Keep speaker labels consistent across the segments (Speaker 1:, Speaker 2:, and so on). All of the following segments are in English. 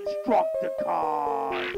Speaker 1: Constructicon.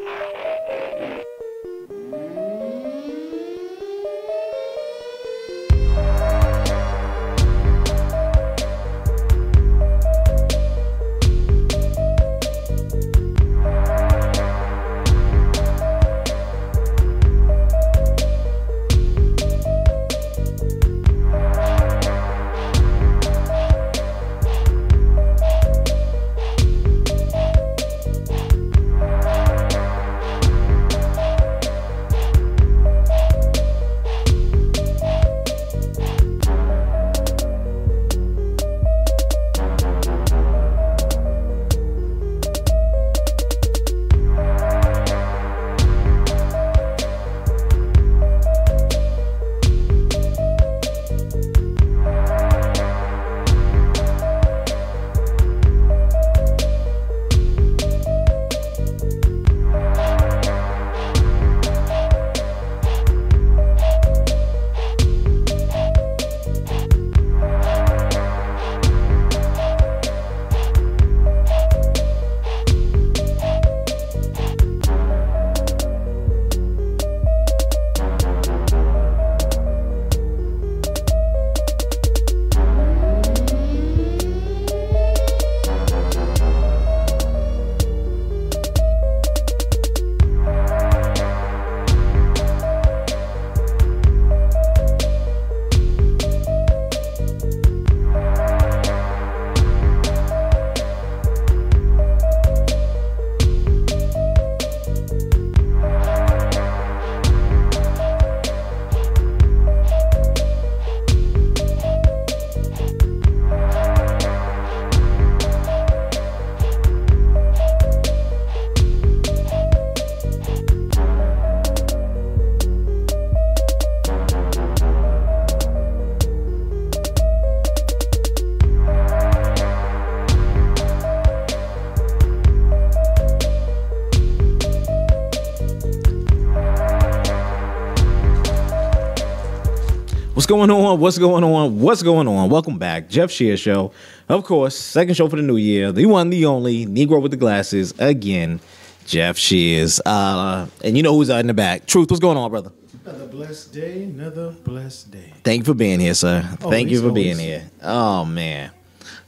Speaker 2: What's going on? What's going on? What's going on? Welcome back. Jeff Shears Show. Of course, second show for the new year. The one, the only, Negro with the glasses. Again, Jeff Shears. And you know who's out in the back. Truth, what's going on, brother?
Speaker 3: Another blessed day, another blessed day.
Speaker 2: Thank you for being here, sir. Thank you for being here. Oh, man.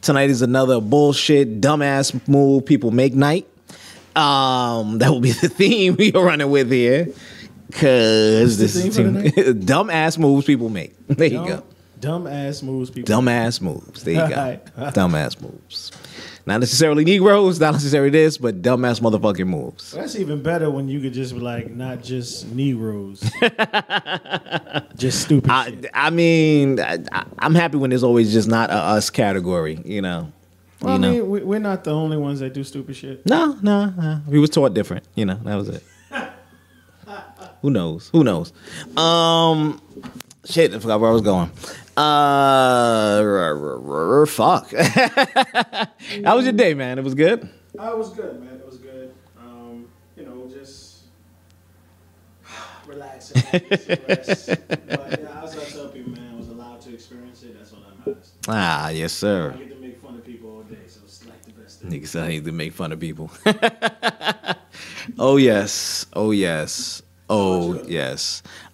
Speaker 2: Tonight is another bullshit, dumbass move people make night. That will be the theme we are running with here. Because this is dumbass moves people make. There you go.
Speaker 3: Dumbass moves people
Speaker 2: Dumbass moves. There you go. Dumbass moves. Not necessarily Negroes, not necessarily this, but dumbass motherfucking moves.
Speaker 3: Well, that's even better when you could just be like, not just Negroes. Just stupid shit.
Speaker 2: I mean, I'm happy when there's always just not a us category, you know.
Speaker 3: Well, I mean, we're not the only ones that do stupid shit.
Speaker 2: No. We was taught different, you know. That was it. Who knows? Shit, I forgot where I was going. Fuck. How was your day, man? It was good?
Speaker 3: It was good, man. It was good. Just relaxing. Rest. But yeah, as I tell people, man, I was allowed to experience it. That's all that matters.
Speaker 2: Ah, yes, sir.
Speaker 3: I get to make fun of people all day, so it's like the best thing.
Speaker 2: Niggas said I need to make fun of people. Oh, yes.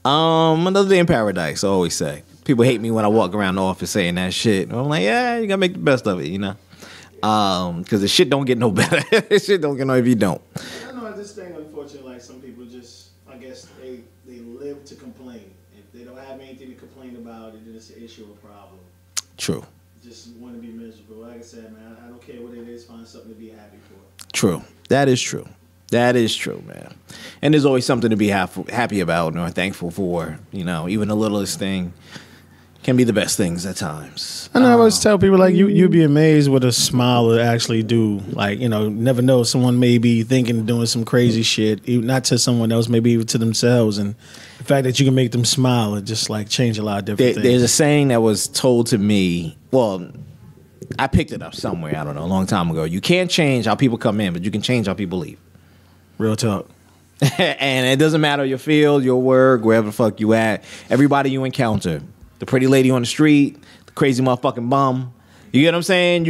Speaker 2: Another day in paradise, I always say. People hate me when I walk around the office saying that shit. I'm like, yeah, you gotta make the best of it, you know? Because the shit don't get no better. The shit don't get no if you don't.
Speaker 3: I know this thing, unfortunately, like some people just, I guess they live to complain. If they don't have anything to complain about, it is an issue or problem.
Speaker 2: True.
Speaker 3: Just want to be miserable. Like I said, man, I don't care what it is, find something to be happy for.
Speaker 2: True. That is true. That is true, man. And there's always something to be happy about or thankful for. You know, even the littlest thing can be the best things at times.
Speaker 3: I know I always tell people, like, you'd be amazed what a smile will actually do. Like, never know, someone may be thinking of doing some crazy shit, not to someone else, maybe even to themselves. And the fact that you can make them smile and just, like, change a lot of different things.
Speaker 2: There's a saying that was told to me, well, I picked it up somewhere, I don't know, a long time ago. You can't change how people come in, but you can change how people leave.
Speaker 3: Real talk.
Speaker 2: And it doesn't matter your field, your work, wherever the fuck you at. Everybody you encounter, the pretty lady on the street, the crazy motherfucking bum. You get what I'm saying?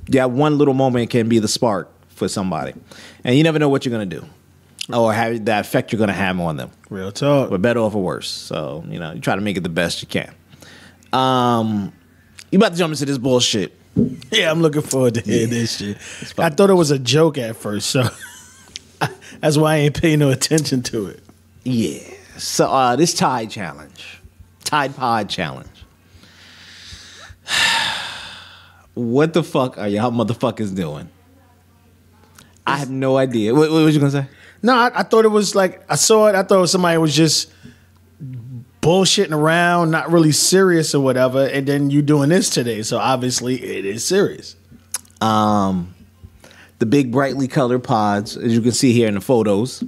Speaker 2: That one little moment can be the spark for somebody, and you never know what you're gonna do or how the effect you're gonna have on them.
Speaker 3: Real talk.
Speaker 2: For better or for worse. So you try to make it the best you can. You about to jump into this bullshit?
Speaker 3: Yeah, I'm looking forward to hearing this shit. I thought it was a joke at first, so that's why I ain't paying no attention to it.
Speaker 2: Yeah. So this Tide Pod challenge. What the fuck are y'all motherfuckers doing? I have no idea. What was you gonna say?
Speaker 3: No, I thought it was like, I saw it. I thought somebody was just bullshitting around, not really serious or whatever. And then you doing this today. So obviously it is serious.
Speaker 2: The big brightly colored pods, as you can see here in the photos.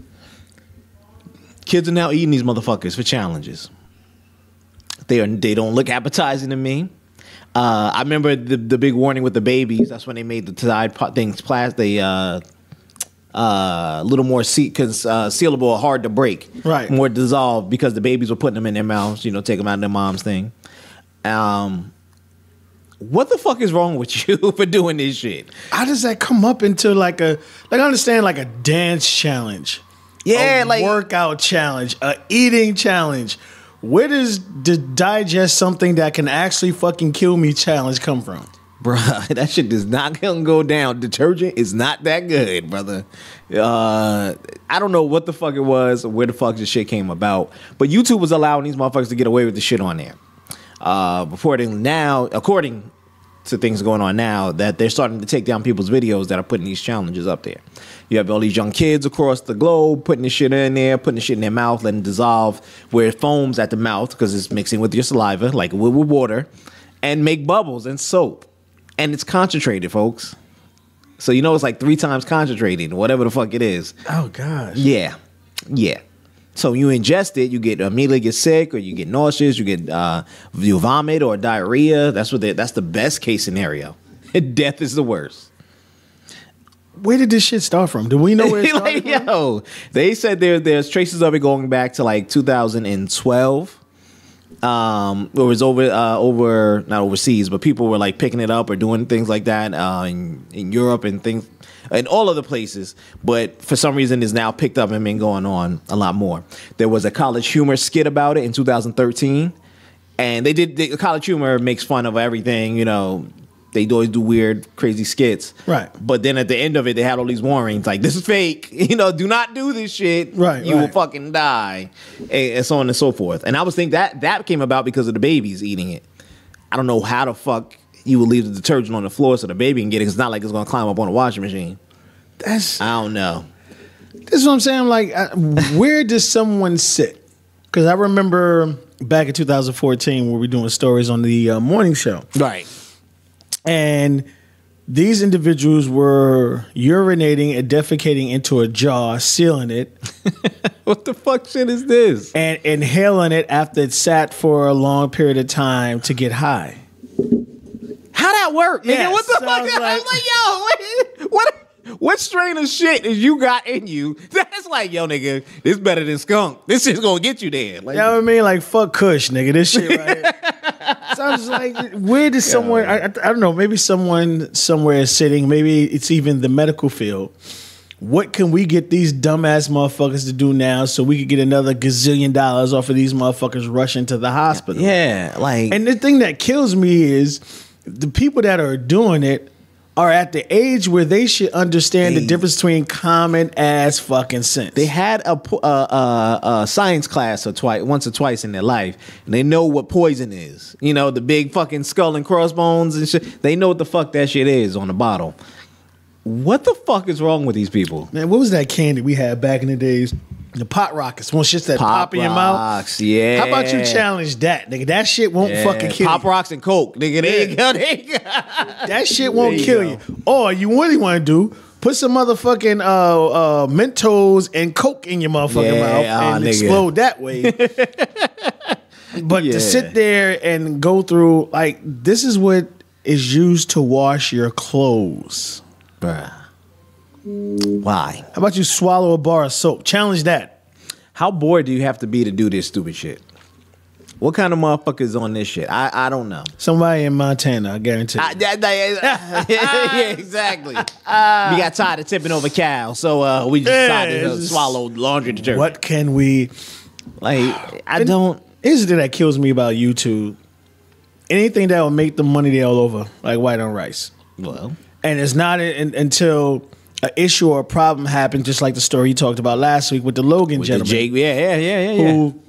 Speaker 2: Kids are now eating these motherfuckers for challenges. They don't look appetizing to me. I remember the big warning with the babies. That's when they made the Tide Pod things plastic. A little more sealable, hard to break,
Speaker 3: right?
Speaker 2: More dissolved because the babies were putting them in their mouths, take them out of their mom's thing. What the fuck is wrong with you for doing this shit?
Speaker 3: How does that come up into I understand like a dance challenge, a workout challenge, a eating challenge. Where does the digest something that can actually fucking kill me challenge come from?
Speaker 2: Bruh, that shit does not gonna go down. Detergent is not that good, brother. I don't know what the fuck it was or where the fuck this shit came about, but YouTube was allowing these motherfuckers to get away with the shit on there. According to things going on now, that they're starting to take down people's videos that are putting these challenges up there. You have all these young kids across the globe putting this shit in there, putting the shit in their mouth, letting it dissolve where it foams at the mouth because it's mixing with your saliva, like with water, and make bubbles and soap. And it's concentrated, folks. So it's like 3 times concentrated, whatever the fuck it is.
Speaker 3: Oh gosh.
Speaker 2: Yeah. So you ingest it, you immediately get sick, or you get nauseous, you vomit or diarrhea. That's the best case scenario. Death is the worst.
Speaker 3: Where did this shit start from? Do we know where it started from?
Speaker 2: They said there's traces of it going back to like 2012. It was over not overseas, but people were like picking it up or doing things like that in Europe and things in all other places. But for some reason, it's now picked up and been going on a lot more. There was a College Humor skit about it in 2013, and the College Humor makes fun of everything. They always do weird, crazy skits.
Speaker 3: Right.
Speaker 2: But then at the end of it, they had all these warnings like, this is fake. Do not do this shit.
Speaker 3: Right.
Speaker 2: You will fucking die. And so on and so forth. And I was thinking that came about because of the babies eating it. I don't know how the fuck you would leave the detergent on the floor so the baby can get it. It's not like it's going to climb up on a washing machine. I don't know.
Speaker 3: This is what I'm saying. Like, where does someone sit? Because I remember back in 2014 where we were doing stories on the morning show.
Speaker 2: Right.
Speaker 3: And these individuals were urinating and defecating into a jar, sealing it.
Speaker 2: What the fuck shit is this?
Speaker 3: And inhaling it after it sat for a long period of time to get high.
Speaker 2: How that work?
Speaker 3: Yes,
Speaker 2: nigga? What the
Speaker 3: so
Speaker 2: fuck?
Speaker 3: I was
Speaker 2: Yo, what strain of shit is you got in you? That's like, yo, nigga, this better than skunk. This shit's gonna get you there. Like,
Speaker 3: you know what I mean? Like, fuck Kush, nigga. This shit right here. So I was like, where does someone, I don't know, maybe someone somewhere is sitting, maybe it's even the medical field. What can we get these dumbass motherfuckers to do now so we could get another gazillion dollars off of these motherfuckers rushing to the hospital?
Speaker 2: Yeah, like.
Speaker 3: And the thing that kills me is the people that are doing it are at the age where they should understand the difference between common ass fucking sense.
Speaker 2: They had a science class once or twice in their life, and they know what poison is. The big fucking skull and crossbones and shit. They know what the fuck that shit is on the bottle. What the fuck is wrong with these people?
Speaker 3: Man, what was that candy we had back in the days? The pot rockets. One shit that pop in your mouth.
Speaker 2: Yeah.
Speaker 3: How about you challenge that, nigga? That shit won't fucking kill you.
Speaker 2: Pop rocks and Coke, nigga. There you go.
Speaker 3: That shit won't kill you. Or you really want to do, put some motherfucking Mentos and Coke in your motherfucking mouth and explode that way. But to sit there and go through, like, this is what is used to wash your clothes.
Speaker 2: Bruh. Why?
Speaker 3: How about you swallow a bar of soap? Challenge that.
Speaker 2: How bored do you have to be to do this stupid shit? What kind of motherfuckers on this shit? I don't know.
Speaker 3: Somebody in Montana, I guarantee.
Speaker 2: Yeah, exactly. We got tired of tipping over cows, so we decided to swallow laundry detergent.
Speaker 3: What can we
Speaker 2: like? I don't.
Speaker 3: Here's the thing that kills me about YouTube. Anything that will make the money there all over, like white on rice.
Speaker 2: Well,
Speaker 3: and it's not until an issue or a problem happened, just like the story you talked about last week with the Logan gentleman.
Speaker 2: Jake, yeah.
Speaker 3: Who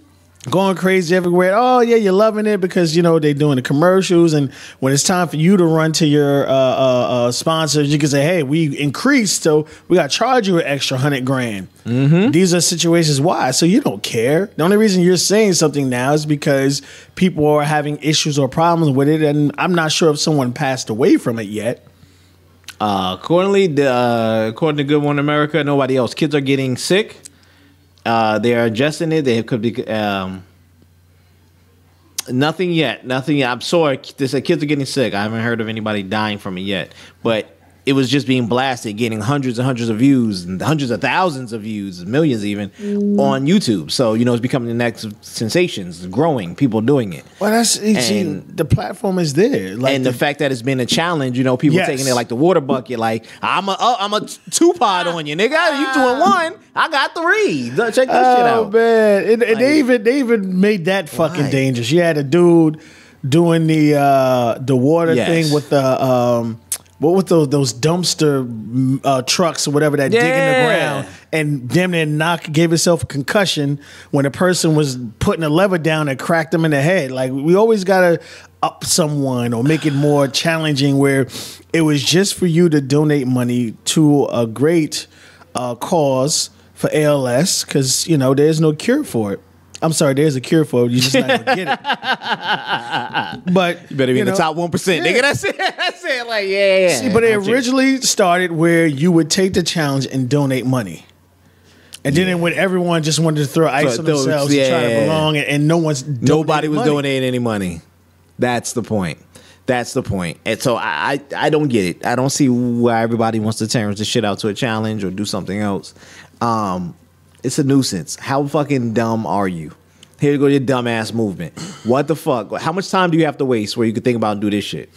Speaker 3: going crazy everywhere. Oh yeah, you're loving it because you know they're doing the commercials, and when it's time for you to run to your sponsors, you can say, "Hey, we increased, so we got to charge you an extra $100,000." Mm-hmm. These are situations why, so you don't care. The only reason you're saying something now is because people are having issues or problems with it, and I'm not sure if someone passed away from it yet.
Speaker 2: According to Good Morning America, nobody else. Kids are getting sick. They are adjusting it. They could be nothing yet. I'm sorry. They said kids are getting sick. I haven't heard of anybody dying from it yet. But it was just being blasted, getting hundreds and hundreds of views, and hundreds of thousands of views, millions even, on YouTube. So, it's becoming the next sensation. It's growing, people doing it.
Speaker 3: Well, the platform is there.
Speaker 2: Like the fact that it's been a challenge, people taking it like the water bucket, like, I'm a two-pod on you, nigga. You doing one, I got three. Check this shit out.
Speaker 3: Oh, man. And they even made that fucking dangerous. You had a dude doing the water thing with the... what with those dumpster trucks or whatever that dig in the ground, and damn near gave himself a concussion when a person was putting a lever down and cracked him in the head. Like, we always gotta up someone or make it more challenging where it was just for you to donate money to a great cause for ALS, because there's no cure for it. I'm sorry, there's a cure for it. You just not gonna get it. But
Speaker 2: you better be in the top 1%, nigga. That's it. That's it. Like, yeah.
Speaker 3: See, but it originally started where you would take the challenge and donate money. And then when everyone just wanted to throw ice on themselves and try to belong, and nobody was
Speaker 2: donating any money. That's the point. And so I don't get it. I don't see why everybody wants to turn this shit out to a challenge or do something else. It's a nuisance. How fucking dumb are you? Here you go, your dumbass movement. What the fuck? How much time do you have to waste where you could think about and do this shit?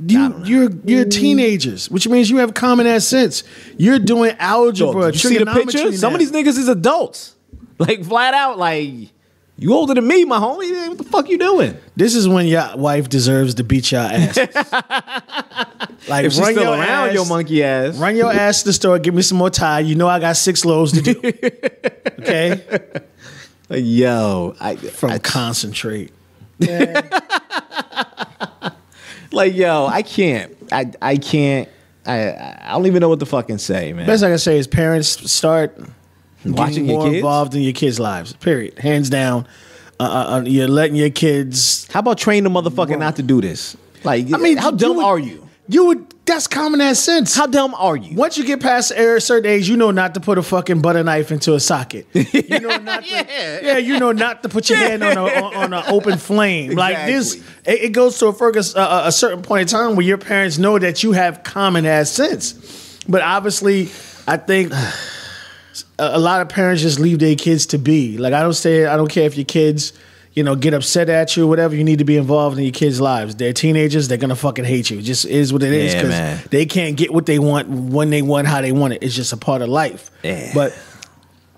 Speaker 3: You're teenagers, which means you have common ass sense. You're doing algebra,
Speaker 2: Did you see the picture? Some of these niggas is adults. Like, flat out, like, you older than me, my homie. What the fuck you doing?
Speaker 3: This is when your wife deserves to beat your ass.
Speaker 2: Like, if she's still around, your monkey ass.
Speaker 3: Run your ass to the store, give me some more Tide. You know I got 6 loads to do. Okay?
Speaker 2: Like, yo.
Speaker 3: Concentrate.
Speaker 2: Like, yo, I can't. I can't. I don't even know what to fucking say, man.
Speaker 3: Best I can say is parents start
Speaker 2: watching
Speaker 3: more
Speaker 2: your kids?
Speaker 3: involved in your kids' lives. Period. Hands down. You're letting your kids...
Speaker 2: How about train the motherfucker not to do this? Like, how dumb are you?
Speaker 3: That's common ass sense.
Speaker 2: How dumb are you?
Speaker 3: Once you get past a certain age, you know not to put a fucking butter knife into a socket. You know not to, you know not to put your hand on an open flame. Exactly. Like this, it goes to a certain point in time where your parents know that you have common ass sense. But obviously, I think a lot of parents just leave their kids to be. Like, I don't care if your kids, get upset at you or whatever. You need to be involved in your kids' lives. They're teenagers. They're going to fucking hate you. It just is what it is, because they can't get what they want when they want, how they want it. It's just a part of life. Yeah. But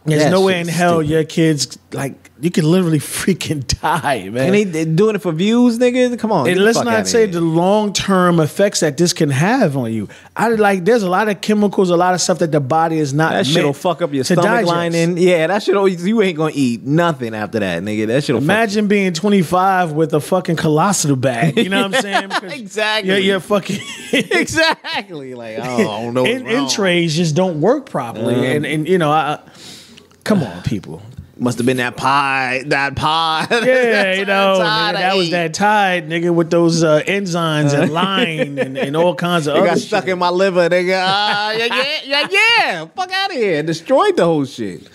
Speaker 3: there's no way in hell your kids, like, you can literally freaking die, man.
Speaker 2: And they doing it for views, nigga? Come on.
Speaker 3: And let's not say the long-term effects that this can have on you. There's a lot of chemicals, a lot of stuff that the body is not meant to digest. That shit'll
Speaker 2: fuck up your stomach lining. Yeah, that shit, you ain't gonna eat nothing after that, nigga. That shit'll
Speaker 3: Imagine being 25 with a fucking colossal bag. You know what I'm saying?
Speaker 2: Exactly.
Speaker 3: You're fucking...
Speaker 2: Exactly. Like, I don't know what's wrong.
Speaker 3: Trays just don't work properly. Come on, people.
Speaker 2: Must have been that pie.
Speaker 3: Yeah, nigga, that was that Tide, nigga, with those enzymes and line and all kinds of other shit.
Speaker 2: It got stuck in my liver, nigga. Yeah. Fuck out of here. Destroyed the whole shit.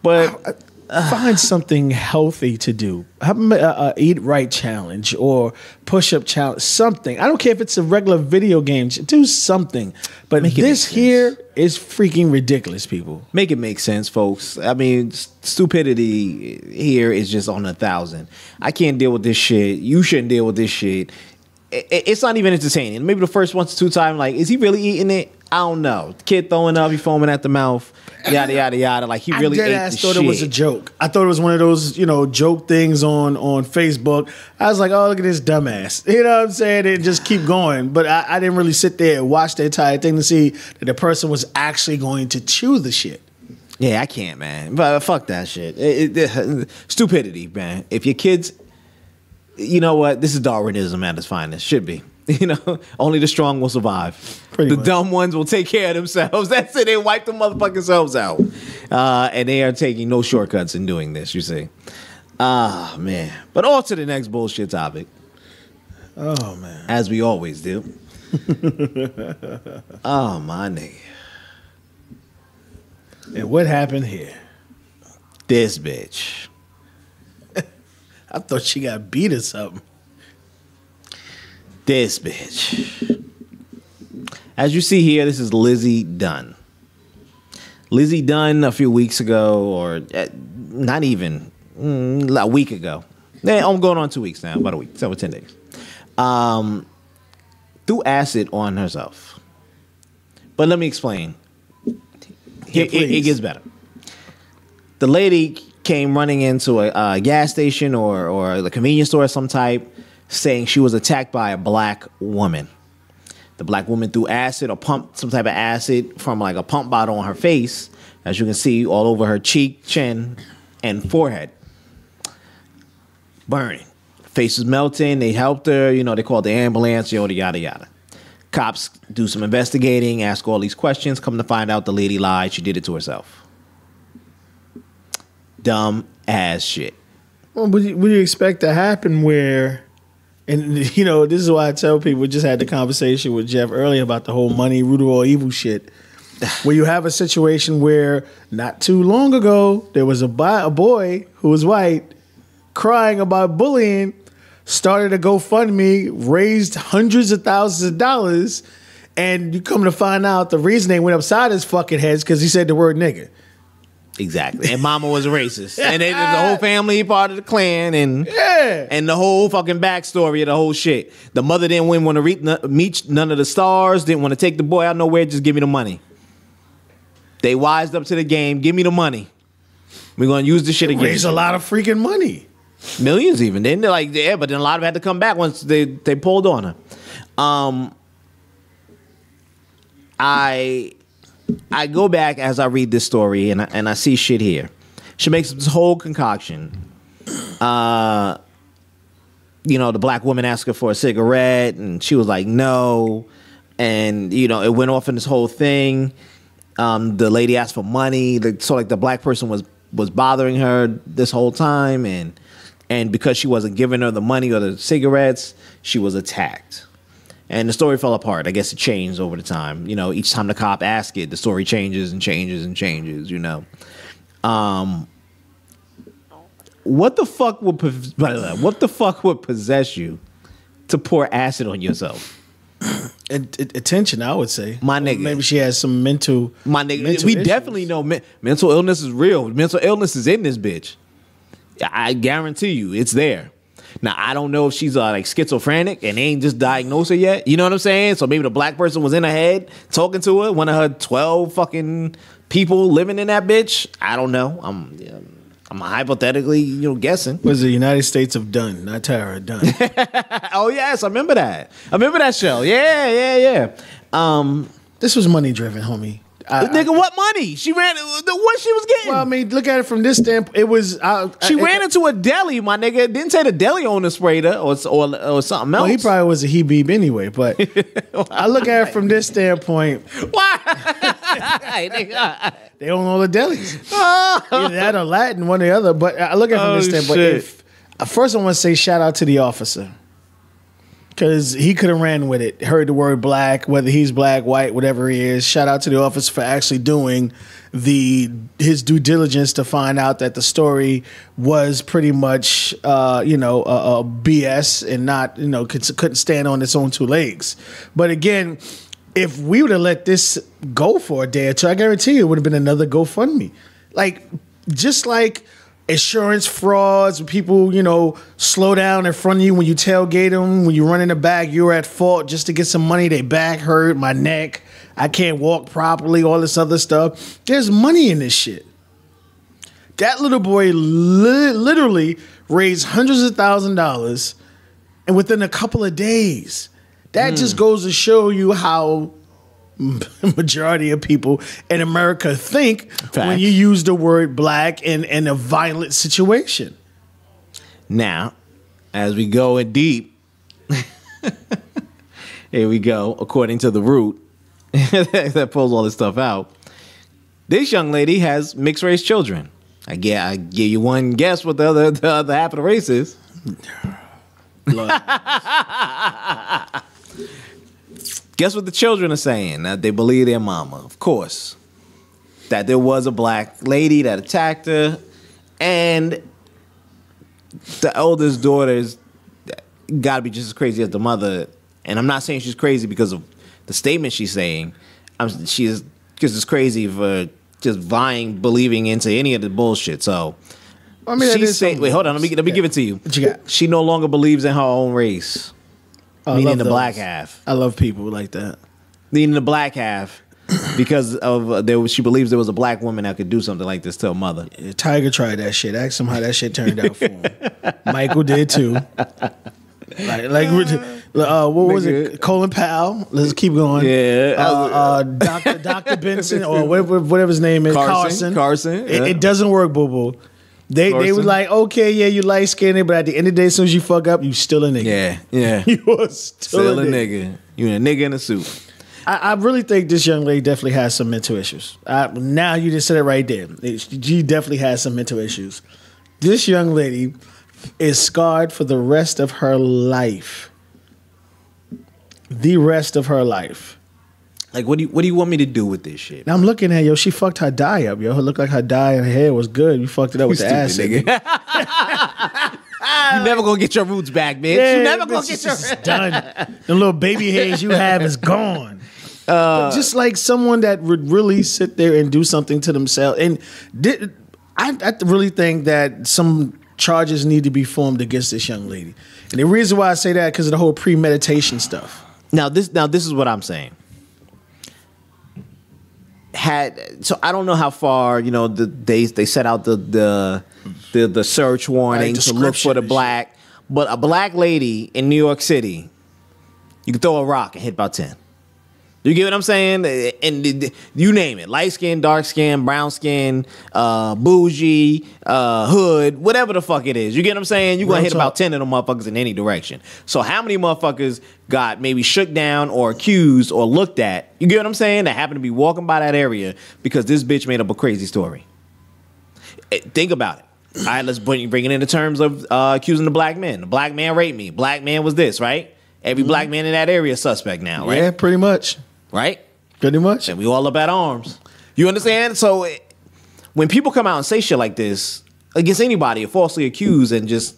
Speaker 2: But
Speaker 3: Find something healthy to do. Have a eat right challenge or push up challenge. Something. I don't care if it's a regular video game. Do something. But this here is freaking ridiculous, people.
Speaker 2: Make it make sense, folks. I mean, stupidity here is just on 1,000. I can't deal with this shit. You shouldn't deal with this shit. It's not even entertaining. Maybe the first 1 to 2 times, like, is he really eating it? I don't know. Kid throwing up, he foaming at the mouth, yada yada yada. Like he really ate the shit.
Speaker 3: I thought it was a joke. I thought it was one of those, joke things on Facebook. I was like, oh, look at this dumbass. You know what I'm saying? And just keep going. But I didn't really sit there and watch the entire thing to see that the person was actually going to chew the shit.
Speaker 2: Yeah, I can't, man. But fuck that shit. Stupidity, man. If your kids, you know what? This is Darwinism at its finest. Should be. Only the strong will survive. The dumb ones will take care of themselves. That's it. They wipe the motherfucking selves out. And they are taking no shortcuts in doing this, you see. Ah, man. But on to the next bullshit topic.
Speaker 3: Oh, man.
Speaker 2: As we always do. Oh, my nigga.
Speaker 3: And what happened here?
Speaker 2: This bitch.
Speaker 3: I thought she got beat or something.
Speaker 2: This bitch. As you see here, this is Lizzie Dunn. Lizzie Dunn a few weeks ago, or not even, a week ago. I'm going on 2 weeks now, about a week, so 10 days. Threw acid on herself. But let me explain. It gets better. The lady came running into a gas station or the convenience store of some type, saying she was attacked by a black woman. The black woman threw acid or pumped some type of acid from like a pump bottle on her face, as you can see, all over her cheek, chin, and forehead. Burning. Face was melting. They helped her. They called the ambulance, yada, yada, yada. Cops do some investigating, ask all these questions. Come to find out the lady lied. She did it to herself. Dumb ass shit.
Speaker 3: Well, would you expect to happen where... And, this is why I tell people, we just had the conversation with Jeff earlier about the whole money, root of all evil shit, where you have a situation where not too long ago, there was a boy who was white crying about bullying, started a GoFundMe, raised hundreds of thousands of dollars, and you come to find out the reason they went upside his fucking heads because he said the word nigga.
Speaker 2: Exactly. And mama was a racist. And the whole family part of the Klan and the whole fucking backstory of the whole shit. The mother didn't want to meet none of the stars, didn't want to take the boy out nowhere, just give me the money. They wised up to the game, give me the money. We're going to use this shit again.
Speaker 3: Raise a lot of freaking money.
Speaker 2: Millions even. Then they're like, yeah, but then a lot of it had to come back once they pulled on her. I go back as I read this story and I see shit here. She makes this whole concoction. The black woman asked her for a cigarette and she was like, no. And, it went off in this whole thing. The lady asked for money. So the black person was bothering her this whole time. And because she wasn't giving her the money or the cigarettes, she was attacked. And the story fell apart. I guess it changed over the time. Each time the cop asked it, the story changes and changes and changes, What the fuck would possess you to pour acid on yourself?
Speaker 3: Attention, I would say.
Speaker 2: My nigga.
Speaker 3: Maybe she has some mental
Speaker 2: we
Speaker 3: issues.
Speaker 2: definitely know mental illness is real. Mental illness is in this bitch. I guarantee you it's there. Now, I don't know if she's schizophrenic and they ain't just diagnosed her yet. You know what I'm saying? So maybe the black person was in her head talking to her, one of her 12 fucking people living in that bitch. I don't know. I'm hypothetically, guessing.
Speaker 3: Was the United States of Dunn, not Tara Dunn.
Speaker 2: Oh, yes. I remember that. I remember that show. Yeah.
Speaker 3: This was money driven, homie.
Speaker 2: Nigga, what money? She ran. What she was getting?
Speaker 3: Well, I mean, look at it from this standpoint. It was.
Speaker 2: She ran into a deli, my nigga. It didn't say the deli owner sprayed her or something else.
Speaker 3: Well, he probably was a he-beeb anyway. But I look at it from this standpoint.
Speaker 2: Why?
Speaker 3: They own all the delis. Either that or Latin, one or the other. But I look at it from this standpoint. First, I want to say shout out to the officer. Because he could have ran with it, heard the word black, whether he's black, white, whatever he is. Shout out to the officer for actually doing his due diligence to find out that the story was pretty much, a BS and not, couldn't stand on its own two legs. But again, if we would have let this go for a day or two, I guarantee you it would have been another GoFundMe. Like, just like insurance frauds, people, slow down in front of you when you tailgate them, when you run in the back, you're at fault just to get some money. They back hurt, my neck, I can't walk properly, all this other stuff. There's money in this shit. That little boy literally raised hundreds of $1,000s, and within a couple of days. That just goes to show you how majority of people in America think when you use the word black in a violent situation.
Speaker 2: Now, as we go in deep, here we go. According to the root that pulls all this stuff out, this young lady has mixed race children. I give you one guess what the other half of the race is. Guess what the children are saying? That they believe their mama, of course. That there was a black lady that attacked her, and the eldest daughter's got to be just as crazy as the mother. And I'm not saying she's crazy because of the statement she's saying. She's just as crazy for just believing into any of the bullshit. So,
Speaker 3: I mean,
Speaker 2: she's saying, wait, hold on, let me give it to you.
Speaker 3: What you got?
Speaker 2: She no longer believes in her own race. Meaning the black half.
Speaker 3: I love people like that.
Speaker 2: Meaning the black half, because of she believes there was a black woman that could do something like this to her mother.
Speaker 3: Yeah, Tiger tried that shit. Ask him how that shit turned out for him. Michael did too. What was it? Colin Powell. Let's keep going.
Speaker 2: Yeah.
Speaker 3: Dr. Benson or whatever his name is.
Speaker 2: Carson. Yeah.
Speaker 3: It doesn't work, boo boo. They were like, okay, yeah, you light skinned, but at the end of the day, as soon as you fuck up, you still a nigga.
Speaker 2: Yeah.
Speaker 3: You are still a nigga.
Speaker 2: You a nigga in a suit.
Speaker 3: I really think this young lady definitely has some mental issues. Now you just said it right there. She definitely has some mental issues. This young lady is scarred for the rest of her life. The rest of her life.
Speaker 2: Like, what do you want me to do with this shit?
Speaker 3: Now I'm looking at she fucked her dye up, yo. It looked like her dye and her hair was good. You fucked it up with the acid.
Speaker 2: Nigga. You never gonna get your roots back, bitch.
Speaker 3: Yeah,
Speaker 2: you never gonna get your
Speaker 3: it's done. The little baby hairs you have is gone. But just like someone that would really sit there and do something to themselves. And I really think that some charges need to be formed against this young lady. And the reason why I say that because of the whole premeditation stuff.
Speaker 2: Now this is what I'm saying. So I don't know how far they set out the search warning to look for the black, but a black lady in New York City, you can throw a rock and hit about 10. You get what I'm saying? And you name it: light skin, dark skin, brown skin, bougie, hood, whatever the fuck it is. You get what I'm saying? You're gonna hit about 10 of them motherfuckers in any direction. So how many motherfuckers got maybe shook down or accused or looked at? You get what I'm saying? That happened to be walking by that area because this bitch made up a crazy story. Think about it. All right, let's bring it into terms of accusing the black men. The black man raped me. Black man was this, right? Every black man in that area is suspect now, right?
Speaker 3: Yeah, pretty much.
Speaker 2: Right?
Speaker 3: Pretty much.
Speaker 2: And we all up at arms. You understand? So when people come out and say shit like this against anybody, or falsely accused and just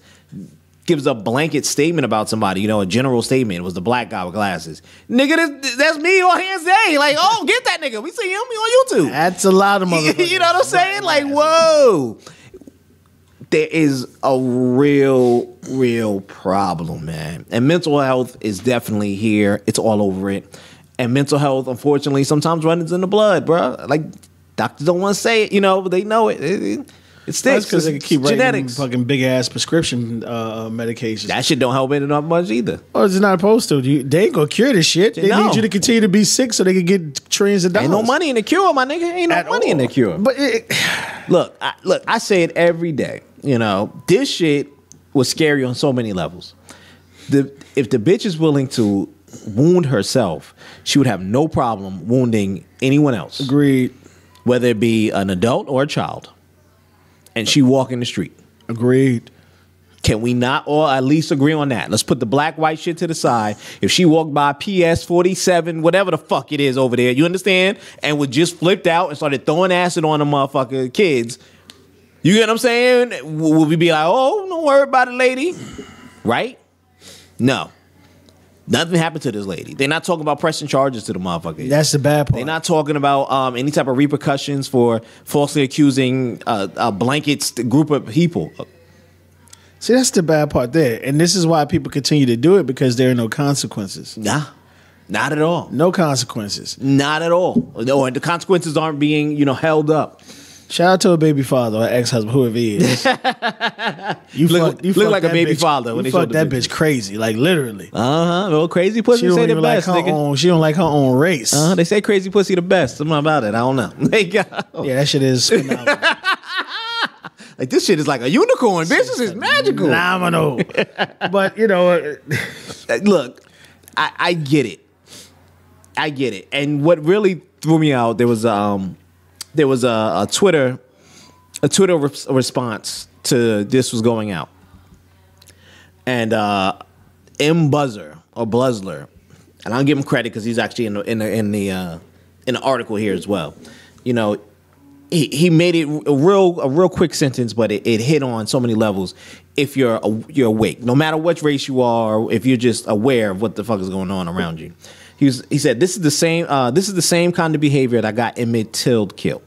Speaker 2: gives a blanket statement about somebody, a general statement, it was the black guy with glasses. Nigga, that's me on hands day. Like, oh, get that nigga. We see him on YouTube.
Speaker 3: That's a lot of motherfuckers.
Speaker 2: You know what I'm saying? Like, whoa. There is a real problem, man. And mental health is definitely here. It's all over it. And mental health, unfortunately, sometimes runs in the blood, bro. Like, doctors don't want to say it, but they know it. It sticks
Speaker 3: because they can keep
Speaker 2: genetics.
Speaker 3: Writing fucking big ass prescription medications.
Speaker 2: That shit don't help it enough much either.
Speaker 3: Oh, it's not supposed to. They ain't gonna cure this shit. They need you to continue to be sick so they can get trillions of dollars.
Speaker 2: Ain't no money in the cure, my nigga. Ain't no money in the cure.
Speaker 3: But
Speaker 2: look, I say it every day. This shit was scary on so many levels. If the bitch is willing to wound herself, she would have no problem wounding anyone else.
Speaker 3: Agreed.
Speaker 2: Whether it be an adult or a child. And she walk in the street.
Speaker 3: Agreed.
Speaker 2: Can we not all at least agree on that? Let's put the black white shit to the side. If she walked by PS 47, whatever the fuck it is over there, you understand, and was just flipped out and started throwing acid on the motherfucker kids, you get what I'm saying? Will we be like, oh, don't worry about it, lady? Right? No. Nothing happened to this lady. They're not talking about pressing charges to the motherfucker.
Speaker 3: That's the bad part.
Speaker 2: They're not talking about any type of repercussions for falsely accusing a blanket group of people.
Speaker 3: See, that's the bad part there. And this is why people continue to do it, because there are no consequences.
Speaker 2: Nah, not at all.
Speaker 3: No consequences.
Speaker 2: Not at all. No, and the consequences aren't being, held up.
Speaker 3: Shout out to a baby father or ex-husband, whoever he is. You
Speaker 2: look like a baby father when
Speaker 3: you
Speaker 2: they
Speaker 3: fuck that bitch crazy, like literally.
Speaker 2: Well, crazy pussy say the best, nigga.
Speaker 3: She don't like her own race.
Speaker 2: They say crazy pussy the best. Something about it. I don't know.
Speaker 3: Yeah, that shit is phenomenal.
Speaker 2: Like, this shit is like a unicorn. This is magical.
Speaker 3: Phenomenal. But,
Speaker 2: look, I get it. I get it. And what really threw me out, there was a Twitter response to this was going out. And M. Buzzer or Bluzzler, and I'll give him credit because he's actually in the article here as well. He made it a real quick sentence, but it hit on so many levels. If you're awake, no matter what race you are, or if you're just aware of what the fuck is going on around you, he said this is the same kind of behavior that got Emmett Till killed.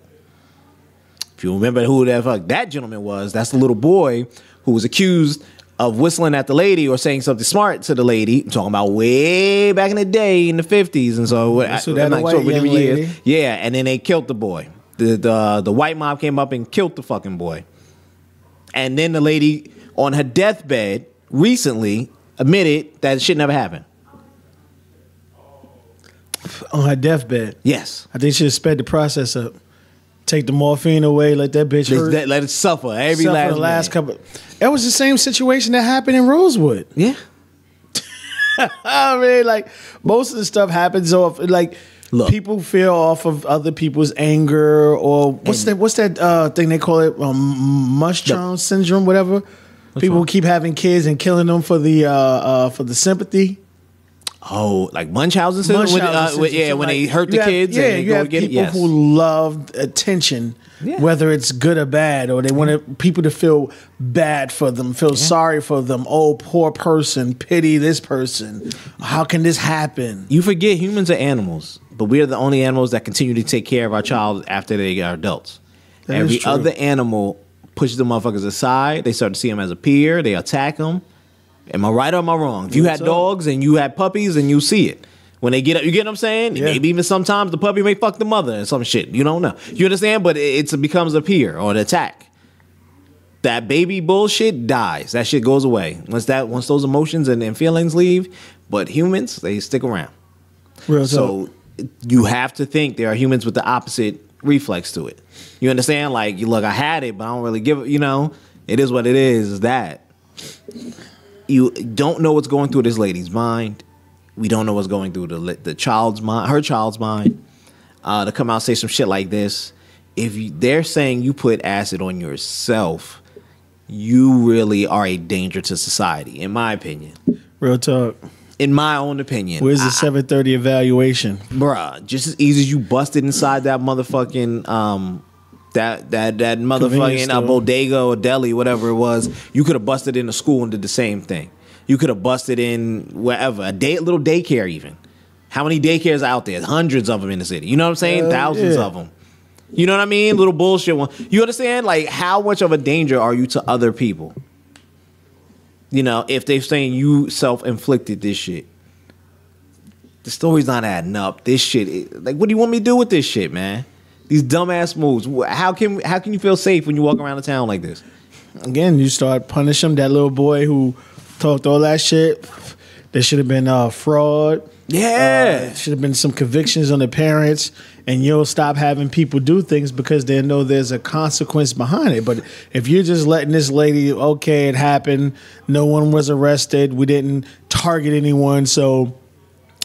Speaker 2: If you remember who the fuck that gentleman was, that's the little boy who was accused of whistling at the lady or saying something smart to the lady. I'm talking about way back in the day in the 50s, and so yeah, and then they killed the boy. The white mob came up and killed the fucking boy. And then the lady on her deathbed recently admitted that shit never happened.
Speaker 3: On her deathbed?
Speaker 2: Yes.
Speaker 3: I think she should sped the process up. Take the morphine away, let that bitch hurt.
Speaker 2: Let it suffer last
Speaker 3: couple. That was the same situation that happened in Rosewood.
Speaker 2: Yeah.
Speaker 3: I mean, like, most of the stuff happens off, like, look, people feel off of other people's anger, or what's that thing they call it, Mushroom syndrome, whatever. People keep having kids and killing them for the sympathy.
Speaker 2: Oh, like Munchausen syndrome? When they hurt the kids and they go to get it?
Speaker 3: Yes. People who love attention, whether it's good or bad, or they want people to feel bad for them, feel sorry for them. Oh, poor person, pity this person. How can this happen?
Speaker 2: You forget humans are animals, but we are the only animals that continue to take care of our child after they are adults. Every other animal pushes the motherfuckers aside. They start to see them as a peer. They attack them. Am I right or am I wrong? If you had dogs and you had puppies and you see it. When they get up, you get what I'm saying? Yeah. Maybe even sometimes the puppy may fuck the mother and some shit. You don't know. You understand? But it becomes a peer or an attack. That baby bullshit dies. That shit goes away. Once those emotions and feelings leave. But humans, they stick around. So you have to think there are humans with the opposite reflex to it. You understand? Like, look, I had it, but I don't really give it, it is what it is that. You don't know what's going through this lady's mind. We don't know what's going through the child's mind, her child's mind. To come out and say some shit like this. If they're saying you put acid on yourself, you really are a danger to society, in my opinion.
Speaker 3: Real talk.
Speaker 2: In my own opinion.
Speaker 3: Where's the 730 evaluation?
Speaker 2: Bruh, just as easy as you busted inside that motherfucking that motherfucking bodega or deli, whatever it was, you could have busted in a school and did the same thing. You could have busted in wherever, little daycare even. How many daycares out there? Hundreds of them in the city. You know what I'm saying? Thousands of them. You know what I mean? Little bullshit one. You understand? Like, how much of a danger are you to other people? If they're saying you self-inflicted this shit. The story's not adding up. This shit, like, what do you want me to do with this shit, man? These dumbass moves. How can you feel safe when you walk around the town like this?
Speaker 3: Again, you start punishing that little boy who talked all that shit. There should have been fraud.
Speaker 2: Yeah.
Speaker 3: Should have been some convictions on the parents, and you'll stop having people do things because they know there's a consequence behind it. But if you're just letting this lady, okay, it happened, no one was arrested, we didn't target anyone, so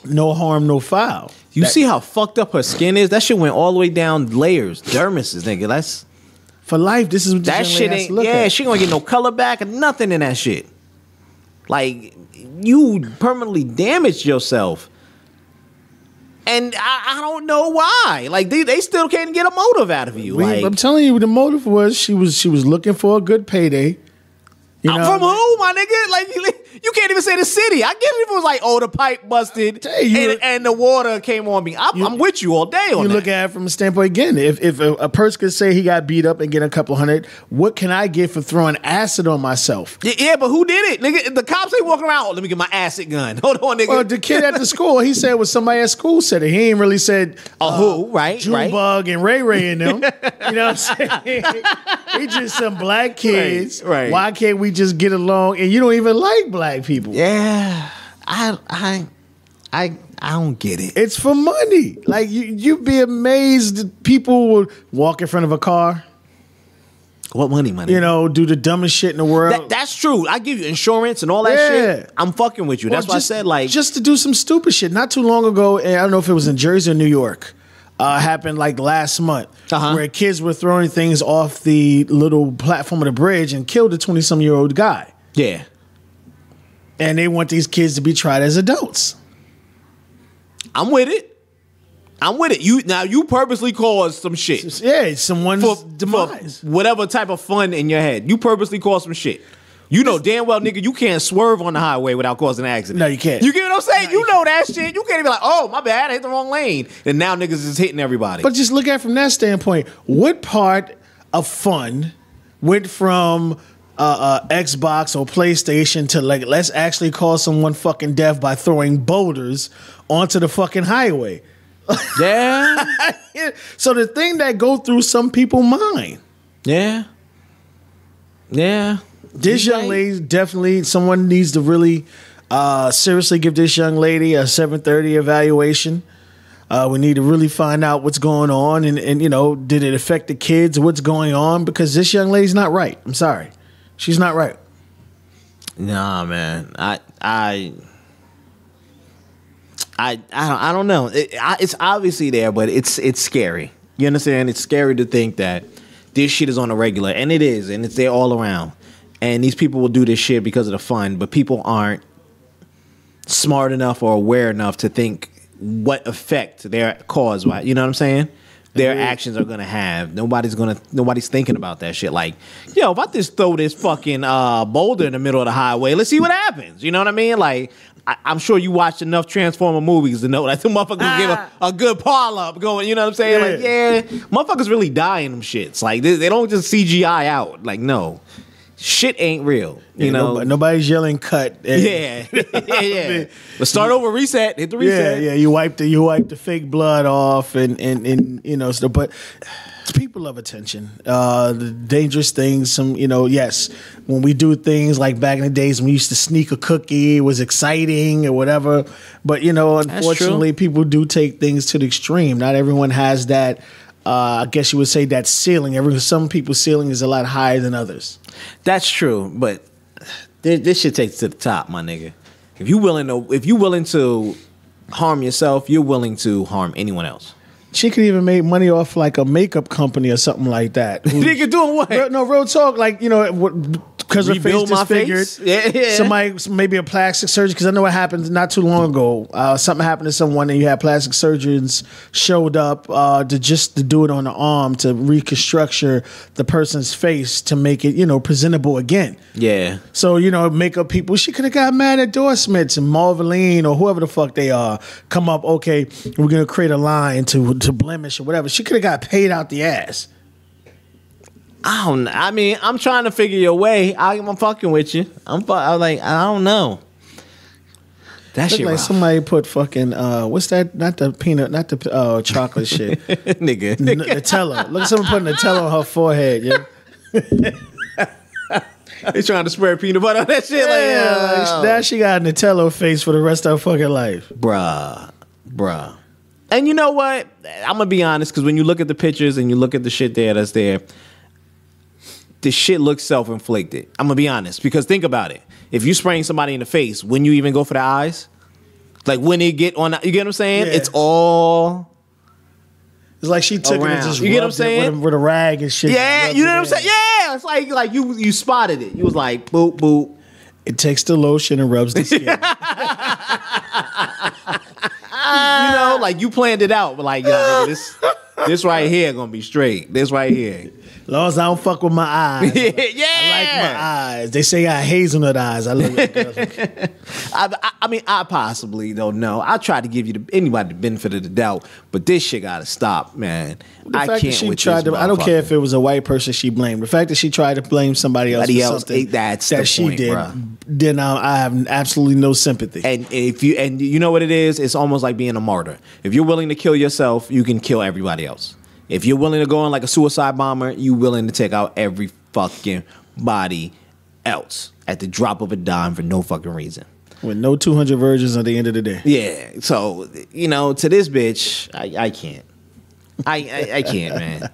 Speaker 3: no harm, no foul.
Speaker 2: You see how fucked up her skin is? That shit went all the way down layers, dermises, nigga.
Speaker 3: For life, this is what
Speaker 2: that shit
Speaker 3: has
Speaker 2: ain't.
Speaker 3: to look
Speaker 2: Yeah,
Speaker 3: at.
Speaker 2: she gonna get no color back or nothing in that shit. Like you permanently damaged yourself, and I don't know why. Like they still can't get a motive out of you. Like
Speaker 3: I'm telling you, the motive was she was looking for a good payday. You know?
Speaker 2: From who, my nigga? Like you can't even say the city. I guess if it was like, oh, the pipe busted and the water came on me. I'm with you all day on that.
Speaker 3: You look at it from a standpoint again. If a person could say he got beat up and get a couple hundred, what can I get for throwing acid on myself?
Speaker 2: Yeah, but who did it, nigga? The cops ain't walking around. Oh, let me get my acid gun. Hold on, nigga.
Speaker 3: Well, the kid at the school, he said was somebody at school said it. He ain't really said
Speaker 2: who, right?
Speaker 3: Junebug and Ray Ray and them. You know what I'm saying? We just some black kids.
Speaker 2: Right.
Speaker 3: Why can't we just get along? And you don't even like black people.
Speaker 2: Yeah, I don't get it.
Speaker 3: It's for money. Like you'd be amazed that people would walk in front of a car.
Speaker 2: What money?
Speaker 3: You know, do the dumbest shit in the world.
Speaker 2: That's true. I give you insurance and all that shit. I'm fucking with you. That's why I said like
Speaker 3: just to do some stupid shit. Not too long ago, and I don't know if it was in Jersey or New York. Happened like last month, where kids were throwing things off the little platform of the bridge and killed a 20-some-year-old guy.
Speaker 2: Yeah.
Speaker 3: And they want these kids to be tried as adults.
Speaker 2: I'm with it. You purposely caused some shit.
Speaker 3: Yeah, someone's demise.
Speaker 2: For whatever type of fun in your head. You purposely caused some shit. You know damn well, nigga, you can't swerve on the highway without causing an accident.
Speaker 3: No, you can't.
Speaker 2: You get what I'm saying? You know that shit. You can't even be like, oh, my bad, I hit the wrong lane. And now niggas is hitting everybody.
Speaker 3: But just look at it from that standpoint. What part of fun went from Xbox or PlayStation to like, let's actually cause someone fucking deaf by throwing boulders onto the fucking highway?
Speaker 2: Yeah.
Speaker 3: So the thing that go through some people's mind.
Speaker 2: Yeah. Yeah.
Speaker 3: This young lady, definitely someone needs to really seriously give this young lady a 730 evaluation. We need to really find out what's going on and you know, did it affect the kids? What's going on? Because this young lady's not right. I'm sorry. She's not right.
Speaker 2: Nah, man. I don't know. It's obviously there, but it's scary. You understand? It's scary to think that this shit is on a regular, and it is, and it's there all around. And these people will do this shit because of the fun, but people aren't smart enough or aware enough to think what effect their cause, you know what I'm saying? Their actions are gonna have. Nobody's thinking about that shit. Like, yo, if I just throw this fucking boulder in the middle of the highway, let's see what happens. You know what I mean? Like, I'm sure you watched enough Transformer movies to know that the motherfuckers will give a good pile up going. You know what I'm saying? Like, yeah, motherfuckers really die in them shits. Like, they don't just CGI out. Like, no. Shit ain't real, you know.
Speaker 3: Nobody's yelling cut.
Speaker 2: Yeah. Let's start over, reset, hit the reset.
Speaker 3: Yeah. You wipe the fake blood off, and you know. So, but people love attention. The dangerous things. Yes, when we do things like back in the days when we used to sneak a cookie, it was exciting or whatever. But unfortunately, people do take things to the extreme. Not everyone has that. I guess you would say that ceiling. Some people's ceiling is a lot higher than others.
Speaker 2: That's true, but this shit takes to the top, my nigga. If you willing to harm yourself, you're willing to harm anyone else.
Speaker 3: She could even make money off like a makeup company or something like that.
Speaker 2: Nigga doing what?
Speaker 3: Real talk. Like, because her face disfigured.
Speaker 2: Yeah.
Speaker 3: Somebody, maybe a plastic surgeon. Because I know what happened not too long ago. Something happened to someone and you had plastic surgeons showed up to do it on the arm to reconstruct the person's face to make it, presentable again. Yeah. So, makeup people, she could have got mad endorsements and Marveline or whoever the fuck they are come up, okay, we're going to create a line to blemish or whatever. She could have got paid out the ass.
Speaker 2: I'm trying to figure your way. I'm fucking with you. I don't know. That shit
Speaker 3: like somebody put fucking what's that? Not the peanut, not the chocolate shit.
Speaker 2: Nigga.
Speaker 3: Nutella. Look at someone putting Nutella on her forehead, yeah.
Speaker 2: They trying to spread peanut butter on that shit.
Speaker 3: Now she got a Nutella face for the rest of her fucking life.
Speaker 2: Bruh. And you know what? I'm gonna be honest, because when you look at the pictures and you look at the shit that's there, the shit looks self-inflicted. I'm gonna be honest, because think about it. If you spraying somebody in the face, wouldn't you even go for the eyes? Like when they get on, you get what I'm saying?
Speaker 3: Yeah.
Speaker 2: It's all.
Speaker 3: It's like she took it and just
Speaker 2: You get what I'm
Speaker 3: rubbed it
Speaker 2: saying?
Speaker 3: with a rag and shit.
Speaker 2: Yeah, you know what I'm saying? Yeah, it's like you spotted it. You was like, boop, boop.
Speaker 3: It takes the lotion and rubs the skin.
Speaker 2: Like you planned it out, but like, this right here gonna be straight. This right here.
Speaker 3: As long as I don't fuck with my eyes.
Speaker 2: Yeah.
Speaker 3: I like my eyes. They say I have hazelnut eyes. I love it.
Speaker 2: I mean, I possibly don't know. I try to give anybody the benefit of the doubt, but this shit gotta stop, man. I can't with this
Speaker 3: I don't care if it was a white person she blamed. The fact that she tried to blame somebody else for something
Speaker 2: that's
Speaker 3: that
Speaker 2: the
Speaker 3: she
Speaker 2: point,
Speaker 3: did,
Speaker 2: bruh.
Speaker 3: then I have absolutely no sympathy.
Speaker 2: And you know what it is? It's almost like being a martyr. If you're willing to kill yourself, you can kill everybody else. If you're willing to go on like a suicide bomber, you're willing to take out every fucking body else at the drop of a dime for no fucking reason.
Speaker 3: With no 200 virgins at the end of the day.
Speaker 2: Yeah. So, to this bitch, I can't. I can't, man.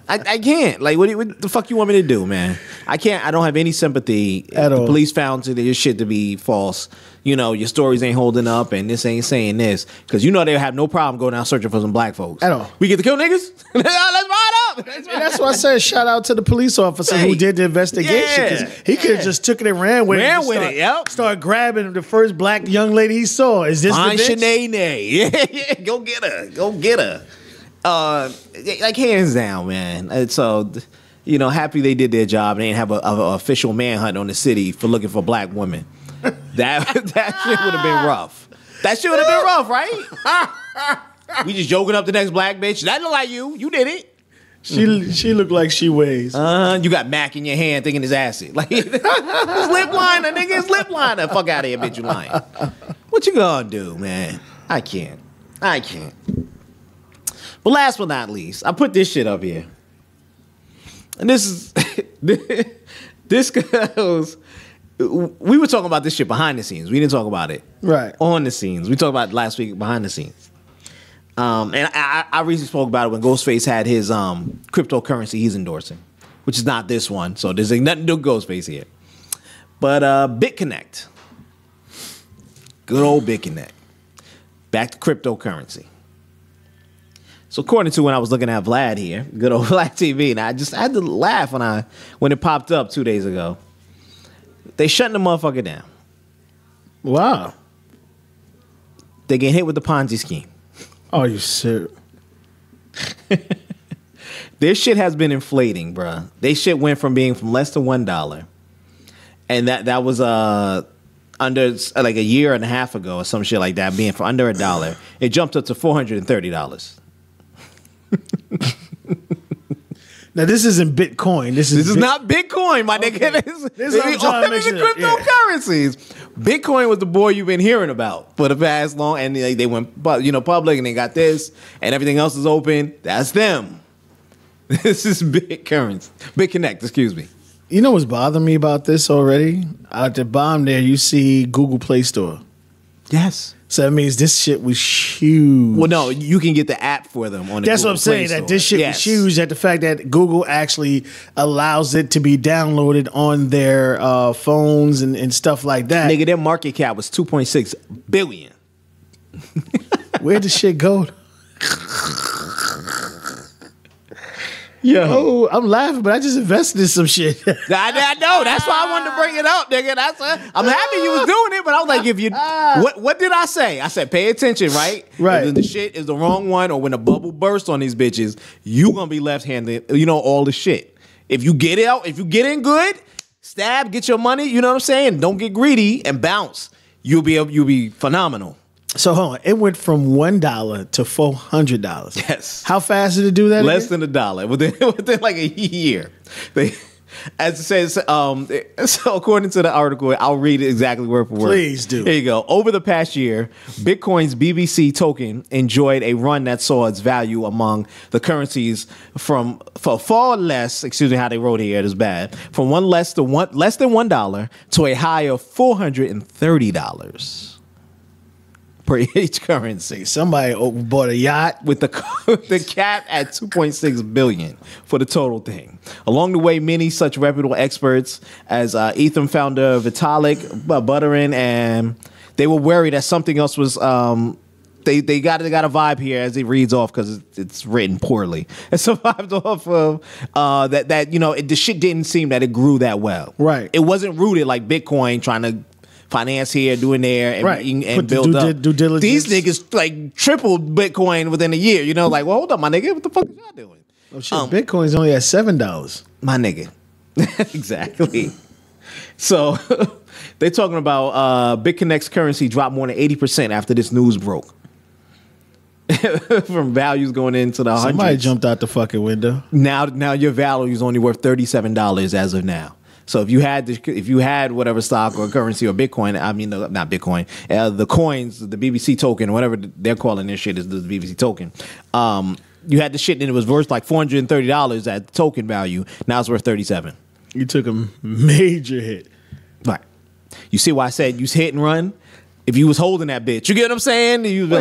Speaker 2: I can't. Like, what the fuck you want me to do, man? I can't. I don't have any sympathy.
Speaker 3: At all.
Speaker 2: The police found your shit to be false. Your stories ain't holding up, and this ain't saying this. Because they have no problem going out searching for some black folks.
Speaker 3: At all.
Speaker 2: We get to kill niggas? Let's ride up.
Speaker 3: And that's why I said shout out to the police officer who did the investigation.
Speaker 2: Yeah,
Speaker 3: 'Cause he could have just took it and ran with it.
Speaker 2: Yep.
Speaker 3: Start grabbing the first black young lady he saw. Is this
Speaker 2: Fine
Speaker 3: the bitch?
Speaker 2: Shanae. Yeah. Go get her. Like hands down, man. So, happy they did their job. They didn't have a official manhunt on the city for looking for black women. That shit would have been rough. That shit would have been rough, right? We just joking up the next black bitch. That look like you. You did it.
Speaker 3: She looked like she weighs.
Speaker 2: You got Mac in your hand thinking it's acid. Like, it's lip liner, nigga. It's lip liner. Fuck out of here, bitch. You lying. What you gonna do, man? I can't. But last but not least, I put this shit up here. And this is... this goes... We were talking about this shit behind the scenes. We didn't talk about it on the scenes. We talked about it last week behind the scenes. And I recently spoke about it when Ghostface had his cryptocurrency he's endorsing, which is not this one. So there's nothing to do with Ghostface here. But BitConnect. Good old BitConnect. Back to cryptocurrency. So according to when I was looking at Vlad here, good old Vlad TV, and I had to laugh when it popped up 2 days ago. They shutting the motherfucker down.
Speaker 3: Wow.
Speaker 2: They get hit with the Ponzi scheme.
Speaker 3: Oh, you serious?
Speaker 2: Their shit has been inflating, bruh. They shit went from being from less than $1, and that was under like a year and a half ago or some shit like that, being for under $1. It jumped up to $430.
Speaker 3: Now this isn't Bitcoin. This is
Speaker 2: not Bitcoin, my nigga.
Speaker 3: This is what I'm trying to make sure.
Speaker 2: Cryptocurrencies. Yeah. Bitcoin was the boy you've been hearing about for the past long, and they went public, and they got this, and everything else is open. That's them. This is BitConnect. Excuse me.
Speaker 3: You know what's bothering me about this already? At the bottom there, you see Google Play Store.
Speaker 2: Yes.
Speaker 3: So that means this shit was huge.
Speaker 2: Well, no, you can get the app for them on the
Speaker 3: That's
Speaker 2: Google
Speaker 3: what I'm saying,
Speaker 2: Play
Speaker 3: that this shit was huge, that the fact that Google actually allows it to be downloaded on their phones and stuff like that.
Speaker 2: Nigga, their market cap was $2.6 billion.
Speaker 3: Where'd the shit go? Yo, I'm laughing, but I just invested in some shit.
Speaker 2: I know. That's why I wanted to bring it up, nigga. I'm happy you was doing it, but I was like, if you, what did I say? I said, pay attention, right?
Speaker 3: Right.
Speaker 2: If the shit is the wrong one, or when the bubble bursts on these bitches, you gonna be left-handed. All the shit. If you get it out, if you get in good, stab, get your money. You know what I'm saying? Don't get greedy and bounce. You'll be phenomenal.
Speaker 3: So hold on, it went from $1 to $400.
Speaker 2: Yes.
Speaker 3: How fast did it do that?
Speaker 2: Less than $1 within like a year. As it says, so according to the article, I'll read it exactly word for word.
Speaker 3: Please do.
Speaker 2: Here you go. Over the past year, Bitcoin's BBC token enjoyed a run that saw its value among the currencies for far less. Excuse me, how they wrote here. It is bad. From less than $1 to a high of $430. Per each currency.
Speaker 3: Somebody bought a yacht
Speaker 2: with the cap at $2.6 billion for the total thing. Along the way, many such reputable experts as Ethereum founder Vitalik Buterin, and they were worried that something else was they got a vibe here as it reads off because it's written poorly. It survived off of that the shit didn't seem that it grew that well.
Speaker 3: Right.
Speaker 2: It wasn't rooted like Bitcoin trying to finance here, doing there, and build up.
Speaker 3: Due diligence.
Speaker 2: These niggas like tripled Bitcoin within a year. Well, hold up, my nigga, what the fuck is y'all doing?
Speaker 3: Oh shit, Bitcoin's only at $7.
Speaker 2: My nigga. Exactly. So they're talking about BitConnect's currency dropped more than 80% after this news broke. From values going into the hundreds.
Speaker 3: Somebody jumped out the fucking window.
Speaker 2: Now your value is only worth $37 as of now. So if you had whatever stock or currency or Bitcoin, I mean not Bitcoin, the coins, the BBC token, whatever they're calling this shit is the BBC token. You had the shit and it was worth like $430 at token value. Now it's worth $37.
Speaker 3: You took a major hit.
Speaker 2: Right. You see why I said you hit and run? If you was holding that bitch, you get what I'm saying? You'd be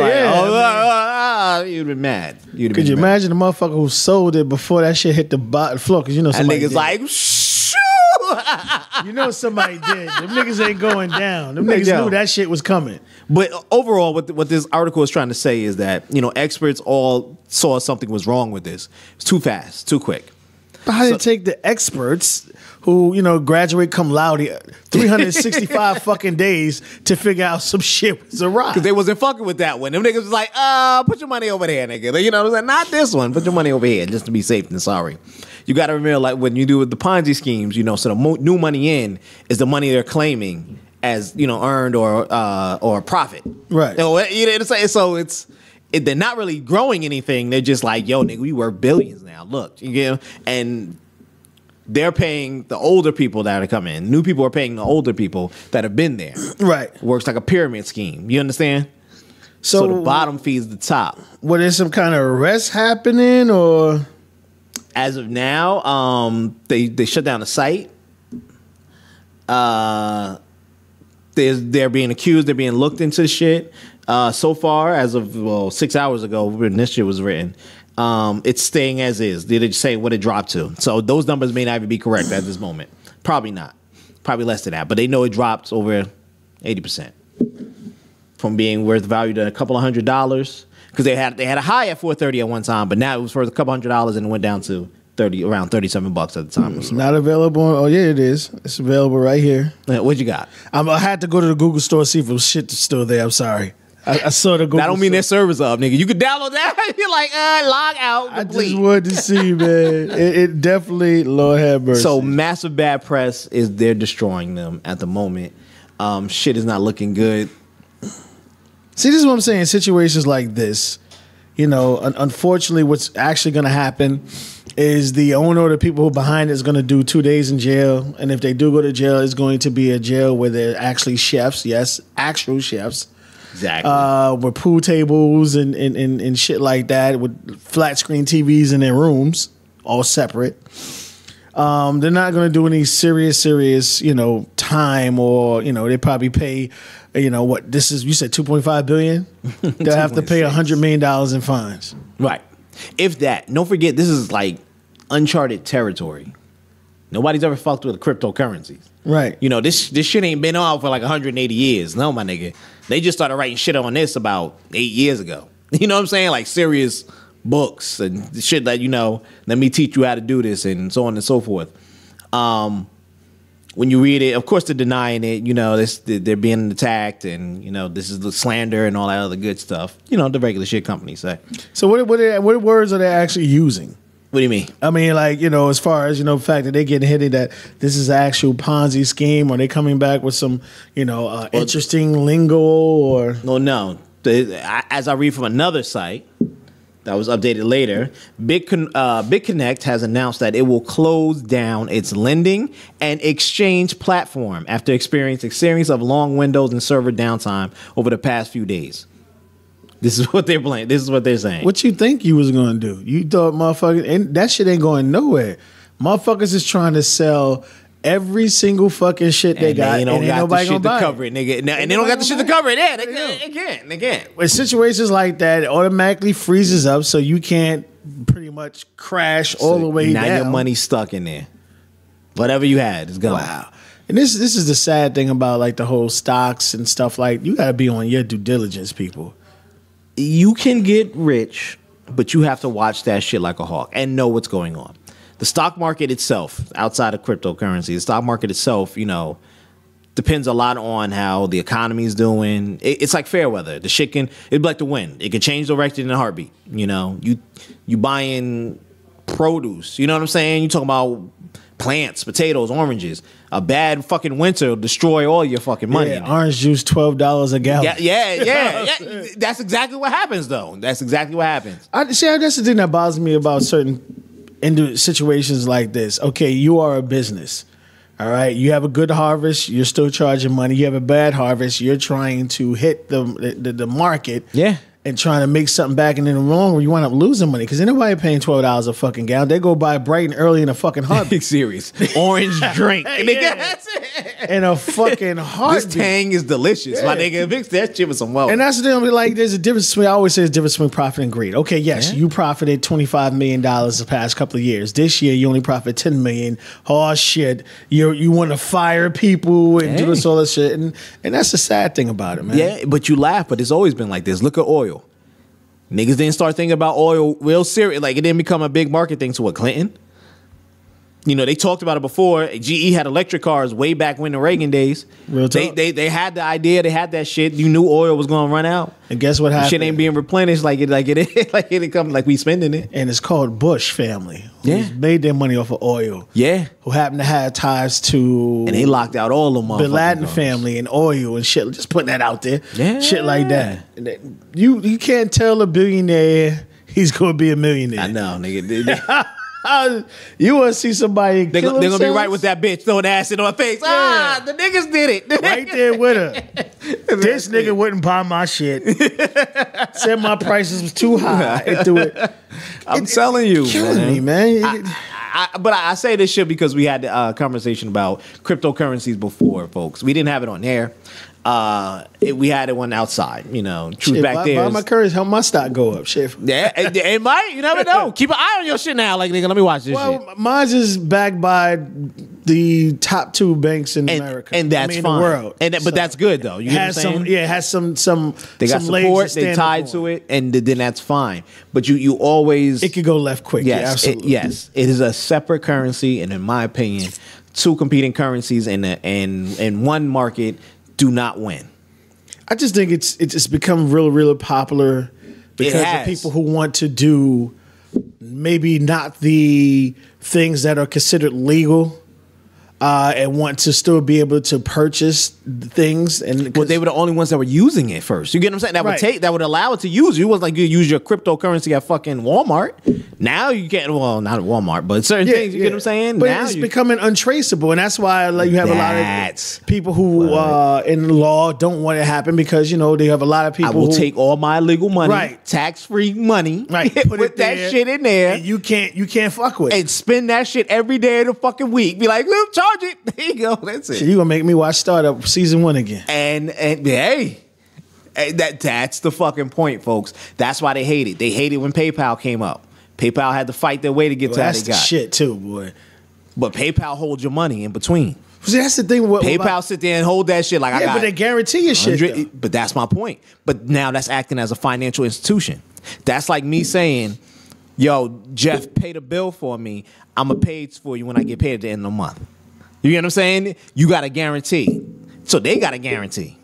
Speaker 2: you'd been mad.
Speaker 3: Could you imagine the motherfucker who sold it before that shit hit the floor? Because somebody
Speaker 2: niggas
Speaker 3: did.
Speaker 2: Like, shoo!
Speaker 3: Somebody did. Them niggas ain't going down. Them niggas knew that shit was coming.
Speaker 2: But overall, what this article is trying to say is that, experts all saw something was wrong with this. It's too fast, too quick.
Speaker 3: But how did it take the experts who, graduate cum laude 365 fucking days to figure out some shit was a rock?
Speaker 2: Because they wasn't fucking with that one. Them niggas was like, put your money over there, nigga. You know what I'm saying? Not this one. Put your money over here just to be safe and sorry. You got to remember, like, when you do with the Ponzi schemes, so the new money in is the money they're claiming as, earned or profit.
Speaker 3: Right.
Speaker 2: So they're not really growing anything. They're just like, yo, nigga, we worth billions now. Look, and they're paying the older people that are coming in. New people are paying the older people that have been there.
Speaker 3: Right.
Speaker 2: It works like a pyramid scheme. You understand? So the bottom feeds the top.
Speaker 3: What is some kind of arrest happening or?
Speaker 2: As of now, they shut down the site. They're being accused. They're being looked into shit. So far, as of 6 hours ago, when this shit was written, it's staying as is. They didn't say what it dropped to. So those numbers may not even be correct at this moment. Probably not. Probably less than that. But they know it dropped over 80% from being worth valued at a couple of $100. Because they had a high at $430 at one time, but now it was worth a couple $100 and it went down to around $37 at the time.
Speaker 3: It's not available. Oh yeah, it is. It's available right here.
Speaker 2: What you got?
Speaker 3: I had to go to the Google store see if it was shit still there. I'm sorry. I saw the Google.
Speaker 2: That don't mean their server's up, nigga. You could download that. You're like, log out. Complete.
Speaker 3: I just wanted to see, man. It definitely, Lord have mercy.
Speaker 2: So massive bad press is they're destroying them at the moment. Shit is not looking good.
Speaker 3: See, this is what I'm saying. Situations like this, unfortunately, what's actually going to happen is the owner or the people behind it is going to do 2 days in jail. And if they do go to jail, it's going to be a jail where they're actually chefs. Yes, actual chefs.
Speaker 2: Exactly.
Speaker 3: With pool tables and shit like that, with flat screen TVs in their rooms, all separate. They're not going to do any serious, time or, they probably pay, this is, you said $2.5 billion? They'll have to pay $100 million in fines.
Speaker 2: Right. If that. Don't forget, this is like uncharted territory. Nobody's ever fucked with cryptocurrencies.
Speaker 3: Right.
Speaker 2: This shit ain't been on for like 180 years. No, my nigga. They just started writing shit on this about 8 years ago. You know what I'm saying? Like serious books and shit that, let me teach you how to do this and so on and so forth. When you read it, of course they're denying it, they're being attacked and, this is the slander and all that other good stuff. The regular shit companies say.
Speaker 3: So what words are they actually using?
Speaker 2: What do you mean?
Speaker 3: I mean, like, as far as, the fact that they getting hit that this is an actual Ponzi scheme, or they coming back with some, interesting lingo or...
Speaker 2: No. As I read from another site that was updated later, BitConnect has announced that it will close down its lending and exchange platform after experiencing a series of long windows and server downtime over the past few days. This is what they're playing. This is what they're saying.
Speaker 3: What you think you was going to do? You thought motherfuckers... And that shit ain't going nowhere. Motherfuckers is trying to sell every single fucking shit they got.
Speaker 2: And ain't nobody gonna buy it. Cover it, nigga. And they don't got the shit to cover it. Yeah, they can't.
Speaker 3: With situations like that, it automatically freezes up so you can't pretty much crash all the way down.
Speaker 2: Now your money's stuck in there. Whatever you had is gone.
Speaker 3: Wow. And this is the sad thing about like the whole stocks and stuff. Like, you got to be on your due diligence, people.
Speaker 2: you can get rich, but you have to watch that shit like a hawk and know what's going on. The stock market itself, outside of cryptocurrency, the stock market itself, depends a lot on how the economy is doing. It's like fair weather. The shit it'd be like the wind. It can change direction in a heartbeat. You buying produce. You know what I'm saying? You talking about plants, potatoes, oranges. A bad fucking winter will destroy all your fucking money.
Speaker 3: Yeah, orange juice, $12 a gallon.
Speaker 2: Yeah. That's exactly what happens, though. That's exactly what happens.
Speaker 3: That's the thing that bothers me about certain situations like this. Okay, you are a business. All right, you have a good harvest, you're still charging money. You have a bad harvest, you're trying to hit the market.
Speaker 2: Yeah.
Speaker 3: And trying to make something back, and in the wrong where you wind up losing money because nobody paying $12 a fucking gallon. They go buy bright and early in a fucking heartbeat.
Speaker 2: Serious orange drink,
Speaker 3: in a fucking heartbeat.
Speaker 2: This tang is delicious, my nigga. Mix that shit with some well.
Speaker 3: And that's the thing. Like, there's a difference between. I always say there's a difference between profit and greed. Okay, yes, you profited $25 million the past couple of years. This year, you only profit $10 million. Oh shit, you want to fire people and do this all this shit, and that's the sad thing about it, man.
Speaker 2: Yeah, but you laugh, but it's always been like this. Look at oil. Niggas didn't start thinking about oil real serious. Like, it didn't become a big market thing to what, Clinton? They talked about it before. GE had electric cars way back when the Reagan days.
Speaker 3: Real talk.
Speaker 2: They had the idea. They had that shit. You knew oil was going to run out.
Speaker 3: And guess what happened?
Speaker 2: Shit ain't being replenished like it didn't come like we spending it.
Speaker 3: And it's called Bush family. Who made their money off of oil.
Speaker 2: Yeah.
Speaker 3: Who happened to have ties to.
Speaker 2: And they locked out all of them.
Speaker 3: Bin Laden family and oil and shit. Just putting that out there.
Speaker 2: Yeah.
Speaker 3: Shit like that. You can't tell a billionaire he's going to be a millionaire.
Speaker 2: I know, nigga.
Speaker 3: You want to see somebody
Speaker 2: they're going to be right with that bitch throwing acid on her face. Yeah. The niggas did it.
Speaker 3: Right there with her. This nigga wouldn't buy my shit. Said my prices was too high.
Speaker 2: I'm telling you,
Speaker 3: killing me, man.
Speaker 2: But I say this shit because we had a conversation about cryptocurrencies before, folks. We didn't have it on air. We had it one outside, truth
Speaker 3: shit,
Speaker 2: back there.
Speaker 3: Buy my currency, help my stock go up. Shit.
Speaker 2: Yeah, it might. You never know. Keep an eye on your shit now. Like, nigga, let me watch this shit.
Speaker 3: Well, mine's is backed by the top 2 banks in America.
Speaker 2: And that's fine.
Speaker 3: In the world.
Speaker 2: But that's good, though. You get what I'm saying?
Speaker 3: It has some
Speaker 2: they got support, they tied to it, and then that's fine. But you always...
Speaker 3: It could go left quick.
Speaker 2: Yes,
Speaker 3: yeah, absolutely.
Speaker 2: It is a separate currency, and in my opinion, 2 competing currencies in one market do not win.
Speaker 3: I just think it's become really popular because of people who want to do maybe not the things that are considered legal and want to still be able to purchase things. And
Speaker 2: well, they were the only ones that were using it first. You get what I'm saying? That would allow it to use you. It was like you use your cryptocurrency at fucking Walmart. Now you can't. Well, not at Walmart, but certain things. You get what I'm saying?
Speaker 3: But
Speaker 2: now
Speaker 3: it's becoming untraceable, and that's why you have a lot of people who in law don't want it to happen because they have a lot of people.
Speaker 2: I will take all my legal money, tax-free money, put that shit in there.
Speaker 3: And you can't fuck with it.
Speaker 2: And spend that shit every day of the fucking week. Be like, well, charge it. There you go. That's it.
Speaker 3: So you gonna make me watch Startup season 1 again?
Speaker 2: And hey, that's the fucking point, folks. That's why they hate it. They hate it when PayPal came up. PayPal had to fight their way to get to how they got.
Speaker 3: That's shit too, boy.
Speaker 2: But PayPal holds your money in between.
Speaker 3: See, that's the thing.
Speaker 2: PayPal sit there and hold that shit like I got.
Speaker 3: But they guarantee your shit.
Speaker 2: But that's my point. But now that's acting as a financial institution. That's like me saying, "Yo, Jeff, pay the bill for me. I'ma pay it for you when I get paid at the end of the month." You get what I'm saying? You got a guarantee. So they got a guarantee.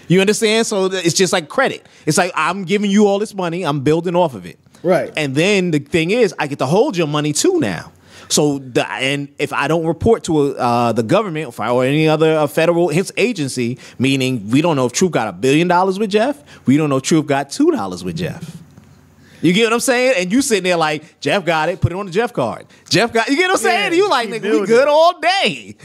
Speaker 2: You understand? So it's just like credit. It's like I'm giving you all this money. I'm building off of it.
Speaker 3: Right.
Speaker 2: And then the thing is, I get to hold your money too now. So and if I don't report to the government or any other federal agency, meaning we don't know if Truth got $1 billion with Jeff, we don't know if Truth got $2 with Jeff. You get what I'm saying? And you sitting there like, Jeff got it, put it on the Jeff card. Jeff got, you get what I'm saying? You like, nigga, we good all day.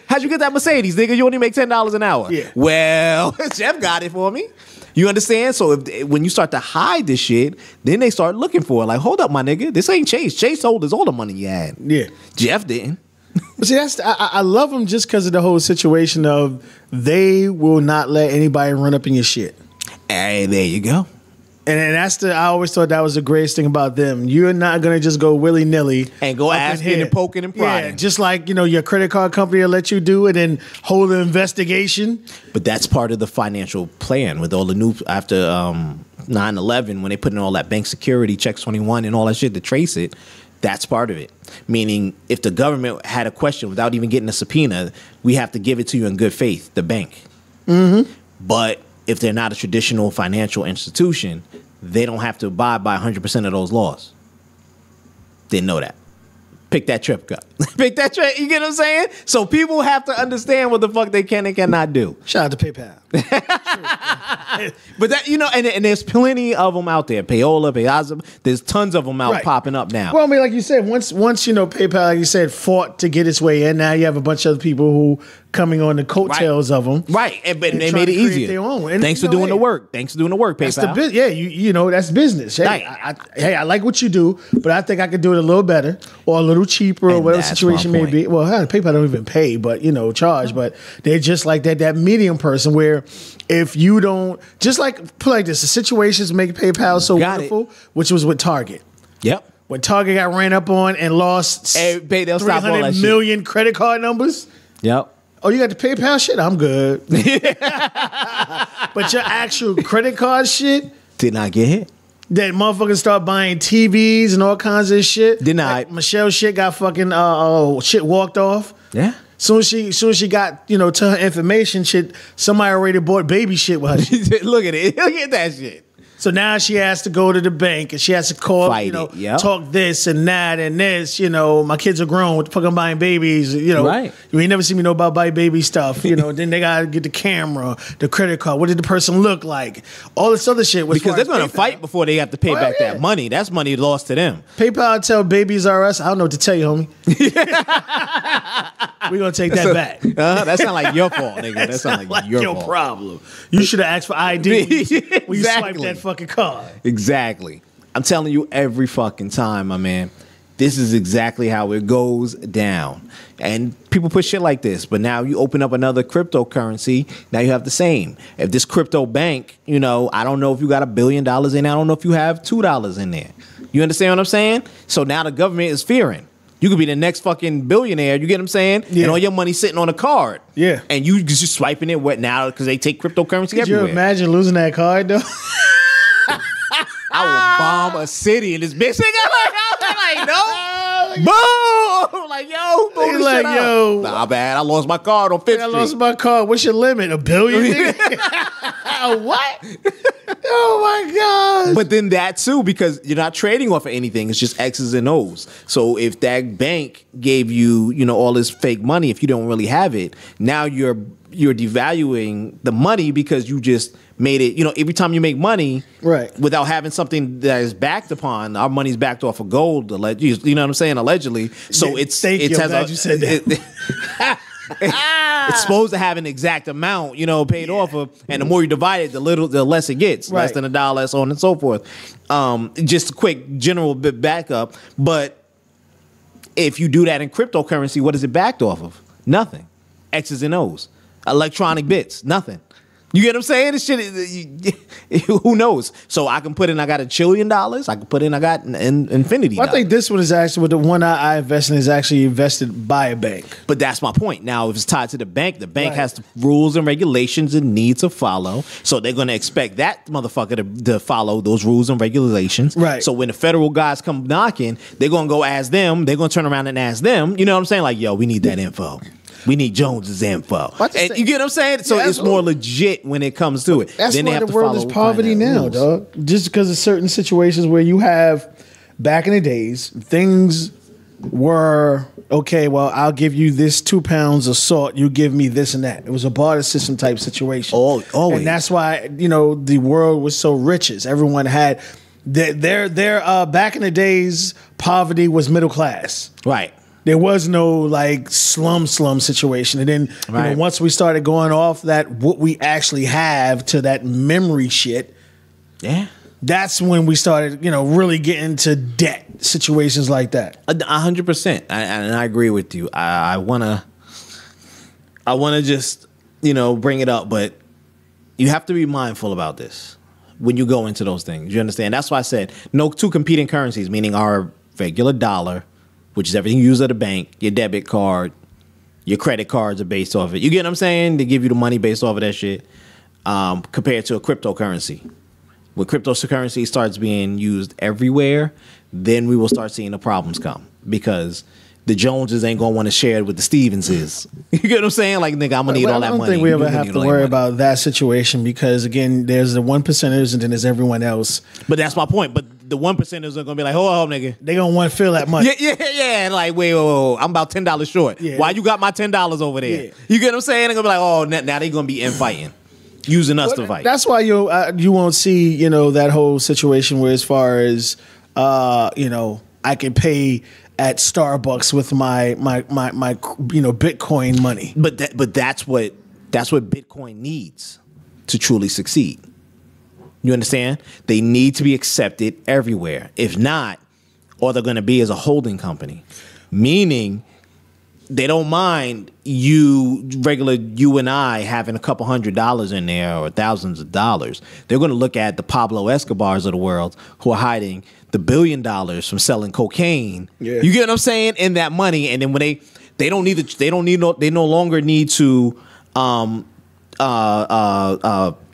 Speaker 2: How'd you get that Mercedes, nigga? You only make $10 an hour.
Speaker 3: Yeah.
Speaker 2: Well, Jeff got it for me. You understand? So when you start to hide this shit, then they start looking for it. Like, hold up, my nigga. This ain't Chase. Chase sold us all the money you had.
Speaker 3: Yeah.
Speaker 2: Jeff didn't.
Speaker 3: See, I love them just because of the whole situation of they will not let anybody run up in your shit.
Speaker 2: Hey, there you go.
Speaker 3: And I always thought that was the greatest thing about them. You're not going to just go willy-nilly.
Speaker 2: And go asking and poking and prodding.
Speaker 3: Yeah, just like, your credit card company will let you do it and hold an investigation.
Speaker 2: But that's part of the financial plan with all the new, after 9/11, when they put in all that bank security, Check 21 and all that shit to trace it, that's part of it. Meaning, if the government had a question without even getting a subpoena, we have to give it to you in good faith, the bank. Mm-hmm. But if they're not a traditional financial institution, they don't have to abide by 100% of those laws. Didn't know that. Pick that trip up. Pick that trip. You get what I'm saying? So people have to understand what the fuck they can and cannot do.
Speaker 3: Shout out to PayPal.
Speaker 2: But that, you know, and there's plenty of them out there. Payola, Payoza, there's tons of them out popping up now.
Speaker 3: Well, I mean, like you said, once you know, PayPal, like you said, fought to get its way in. Now you have a bunch of other people who coming on the coattails of them.
Speaker 2: Right. But they made it easier.
Speaker 3: Their own. And,
Speaker 2: Thanks for doing the work. Thanks for doing the work, PayPal.
Speaker 3: That's the you know, that's business. Hey,
Speaker 2: Right.
Speaker 3: I like what you do, but I think I could do it a little better or a little cheaper or whatever situation may be. Well, PayPal don't even pay, but, you know, charge. But they're just like that medium person where if you don't, just like, put like this, the situations make PayPal so wonderful, which was with Target.
Speaker 2: Yep.
Speaker 3: When Target got ran up on and lost 300 million credit card numbers.
Speaker 2: Yep.
Speaker 3: Oh, you got the PayPal shit? I'm good. But your actual credit card shit
Speaker 2: did not get hit.
Speaker 3: That motherfuckers start buying TVs and all kinds of shit.
Speaker 2: Denied.
Speaker 3: Like Michelle shit got fucking shit walked off.
Speaker 2: Yeah.
Speaker 3: Soon as she got, you know, to her information shit, somebody already bought baby shit with her shit.
Speaker 2: Look at it. Look at that shit.
Speaker 3: So now she has to go to the bank and she has to call, talk this and that and this. You know, my kids are grown. What the fuck I'm buying babies? You know,
Speaker 2: right.
Speaker 3: You ain't never seen me know about buy baby stuff. You know, then they gotta get the camera, the credit card. What did the person look like? All this other shit.
Speaker 2: Because they're gonna fight before they have to pay back that money. That's money lost to them.
Speaker 3: PayPal tell Babies R Us, I don't know what to tell you, homie. We're gonna take that back.
Speaker 2: That sound like your fault, nigga. That sound like your fault.
Speaker 3: Problem. You should have asked for ID when you swipe that fucking card.
Speaker 2: Exactly. I'm telling you every fucking time, my man. This is exactly how it goes down. And people put shit like this, but now you open up another cryptocurrency, now you have the same. If this crypto bank, you know, I don't know if you got $1 billion in, I don't know if you have $2 in there. You understand what I'm saying? So now the government is fearing. You could be the next fucking billionaire, you get what I'm saying? Yeah. And all your money sitting on a card.
Speaker 3: Yeah.
Speaker 2: And you just swiping it now because they take cryptocurrency everywhere.
Speaker 3: Could you imagine losing that card, though?
Speaker 2: I will bomb a city in this bitch. I'm like, no. Boom! Like, yo, boom,
Speaker 3: like, yo.
Speaker 2: Nah, bad. I lost my card on 5th Street.
Speaker 3: I lost my card. What's your limit? $1 billion? What? Oh my God.
Speaker 2: But then that too, because you're not trading off of anything. It's just X's and O's. So if that bank gave you, you know, all this fake money, if you don't really have it, now you're devaluing the money because you just made it, you know, every time you make money,
Speaker 3: right,
Speaker 2: without having something that is backed upon, our money's backed off of gold, you know what I'm saying, allegedly. So
Speaker 3: you said that.
Speaker 2: It's supposed to have an exact amount, you know, paid off of, and the more you divide it, the less it gets, less than $1, so on and so forth. Just a quick general bit backup, but if you do that in cryptocurrency, what is it backed off of? Nothing. X's and O's. Electronic bits. Nothing. You get what I'm saying? This shit, who knows? So I can put in, I got $1 trillion. I can put in, I got an infinity.
Speaker 3: Well, I think this one is actually, the one I invest in is actually invested by a bank.
Speaker 2: But that's my point. Now, if it's tied to the bank has the rules and regulations it needs to follow. So they're going to expect that motherfucker to follow those rules and regulations.
Speaker 3: Right.
Speaker 2: So when the federal guys come knocking, they're going to go ask them. They're going to turn around and ask them. You know what I'm saying? Like, yo, we need that info. We need Jones's info. And you get what I'm saying? So it's more legit when it comes to it.
Speaker 3: That's why the world is poverty now, dog. Just because of certain situations where you have, back in the days, things were, okay, well, I'll give you this 2 pounds of salt. You give me this and that. It was a barter system type situation.
Speaker 2: Always.
Speaker 3: And that's why, you know, the world was so riches. Everyone had, their back in the days, poverty was middle class.
Speaker 2: Right.
Speaker 3: There was no like slum situation. And then you know, once we started going off that what we actually have to that memory shit, that's when we started, you know, really getting to debt situations like that.
Speaker 2: 100%. And I agree with you. I wanna just, you know, bring it up, but you have to be mindful about this when you go into those things. You understand? That's why I said no two competing currencies, meaning our regular dollar, which is everything you use at a bank, your debit card, your credit cards are based off it. You get what I'm saying? They give you the money based off of that shit, compared to a cryptocurrency. when cryptocurrency starts being used everywhere, then we will start seeing the problems come, because the Joneses ain't gonna want to share it with the Stevenses. You get what I'm saying? Like, nigga, I'm gonna need all that money.
Speaker 3: I don't think we ever have to worry about that situation, because again, there's the 1%ers and then there's everyone else.
Speaker 2: But that's my point. But the 1%ers are gonna be like, hold on, nigga.
Speaker 3: They gonna want to feel that money.
Speaker 2: Yeah. Like, wait, I'm about $10 short. Yeah. Why you got my $10 over there? Yeah. You get what I'm saying? They're gonna be like, oh, now they gonna be infighting, using us to fight.
Speaker 3: That's why you won't see, you know, that whole situation where, as far as you know, I can pay at Starbucks with my you know, Bitcoin money.
Speaker 2: But that's what Bitcoin needs to truly succeed. You understand? They need to be accepted everywhere. If not, all they're going to be is a holding company, meaning they don't mind you and I having a couple $100s in there or thousands of dollars. They're going to look at the Pablo Escobars of the world who are hiding the $1 billion from selling cocaine. Yeah. You get what I'm saying? In that money, and then when they no longer need to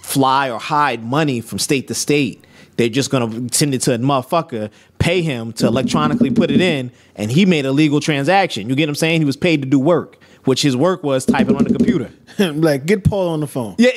Speaker 2: fly or hide money from state to state. They're just gonna send it to a motherfucker, pay him to electronically put it in, and he made a legal transaction. You get what I'm saying? He was paid to do work, which his work was typing on the computer.
Speaker 3: Like, get Paul on the phone.
Speaker 2: Yeah,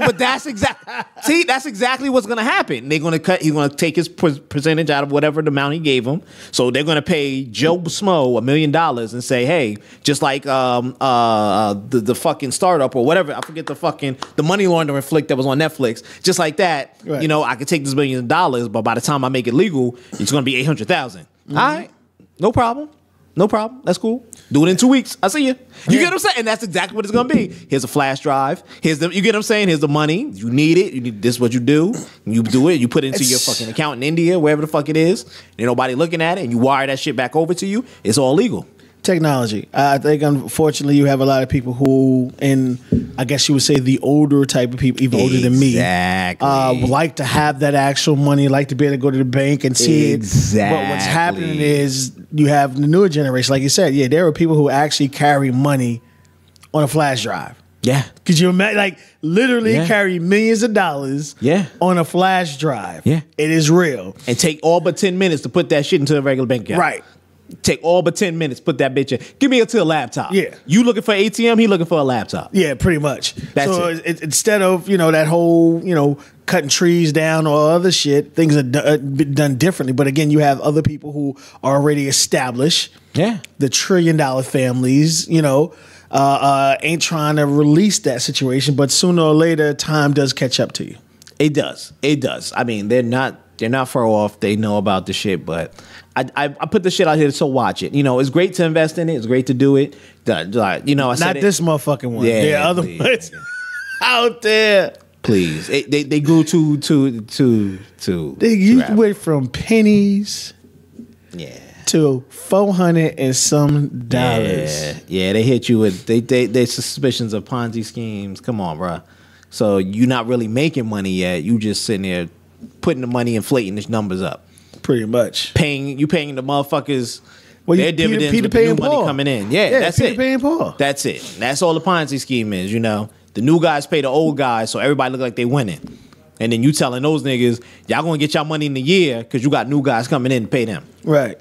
Speaker 2: but that's exactly what's gonna happen. They're gonna he's gonna take his percentage out of whatever the amount he gave him. So they're gonna pay Joe Smo $1 million and say, hey, just like the fucking startup or whatever, I forget the money laundering flick that was on Netflix. Just like that, right. You know, I could take this $1 million, but by the time I make it legal, it's gonna be $800,000. All right, no problem. No problem. That's cool. Do it in 2 weeks. I see you. You get what I'm saying? And that's exactly what it's gonna be. Here's a flash drive. You get what I'm saying? Here's the money. You need it. This is what you do. You do it. You put it into your fucking account in India, wherever the fuck it is. Ain't nobody looking at it, and you wire that shit back over to you. It's all legal.
Speaker 3: Technology. I think, unfortunately, you have a lot of people who, and I guess you would say the older type of people, even older than me, like to have that actual money, like to be able to go to the bank and see it. But what's happening is you have the newer generation, like you said, there are people who actually carry money on a flash drive.
Speaker 2: Yeah.
Speaker 3: Could you imagine, like, literally carry millions of dollars on a flash drive? Yeah. It is real.
Speaker 2: And take all but 10 minutes to put that shit into a regular bank account.
Speaker 3: Right.
Speaker 2: Take all but 10 minutes, put that bitch in. Give me a laptop. Yeah. You looking for ATM, he looking for a laptop.
Speaker 3: Yeah, pretty much.
Speaker 2: That's it.
Speaker 3: Instead of, you know, that whole, you know, cutting trees down or other shit, things are done differently. But again, you have other people who are already established. Yeah. The $1 trillion families, you know, ain't trying to release that situation. But sooner or later, time does catch up to you.
Speaker 2: It does. It does. I mean, they're not far off. They know about the shit, but I put the shit out here, so watch it. You know, it's great to invest in it. It's great to do it. You know, I said
Speaker 3: not this motherfucking one. Yeah, there are other ones out there.
Speaker 2: Please, they grew to.
Speaker 3: You went from pennies, to $400 and some dollars.
Speaker 2: Yeah, they hit you with they suspicions of Ponzi schemes. Come on, bro. So you're not really making money yet. You just sitting there putting the money, inflating the numbers up.
Speaker 3: Pretty much.
Speaker 2: Paying the motherfuckers their dividends with the new money coming in. Yeah, that's
Speaker 3: Peter paying Paul.
Speaker 2: That's it. That's all the Ponzi scheme is, you know. The new guys pay the old guys, so everybody look like they winning. And then you telling those niggas, y'all gonna get y'all money in the year because you got new guys coming in to pay them.
Speaker 3: Right.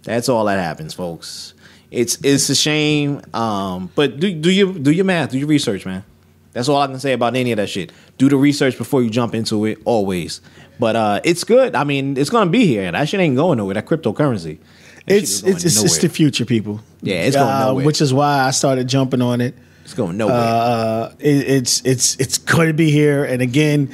Speaker 2: That's all that happens, folks. It's a shame. But do your math, do your research, man. That's all I can say about any of that shit. Do the research before you jump into it, always. But it's good. I mean, it's gonna be here. That shit ain't going nowhere. That cryptocurrency.
Speaker 3: It's the future, people.
Speaker 2: Yeah, it's going nowhere.
Speaker 3: Which is why I started jumping on it.
Speaker 2: It's going nowhere.
Speaker 3: It's going to be here, and again,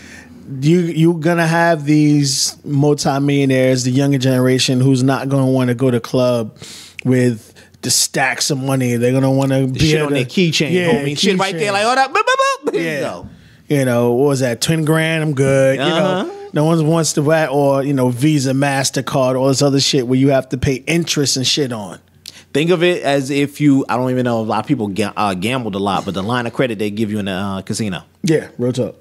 Speaker 3: you're gonna have these multimillionaires, the younger generation, who's not gonna want to go to club with the stacks of money. They're gonna want to be
Speaker 2: shit on their keychain, homie. Shit right there, like, hold up, boop, boop, boop. Here you go.
Speaker 3: You know, what was that? 20 grand, I'm good. You know. No one wants to buy, or, you know, Visa, MasterCard, all this other shit where you have to pay interest and shit on.
Speaker 2: Think of it as if I don't even know, a lot of people gambled a lot, but the line of credit they give you in the casino.
Speaker 3: Yeah, real talk.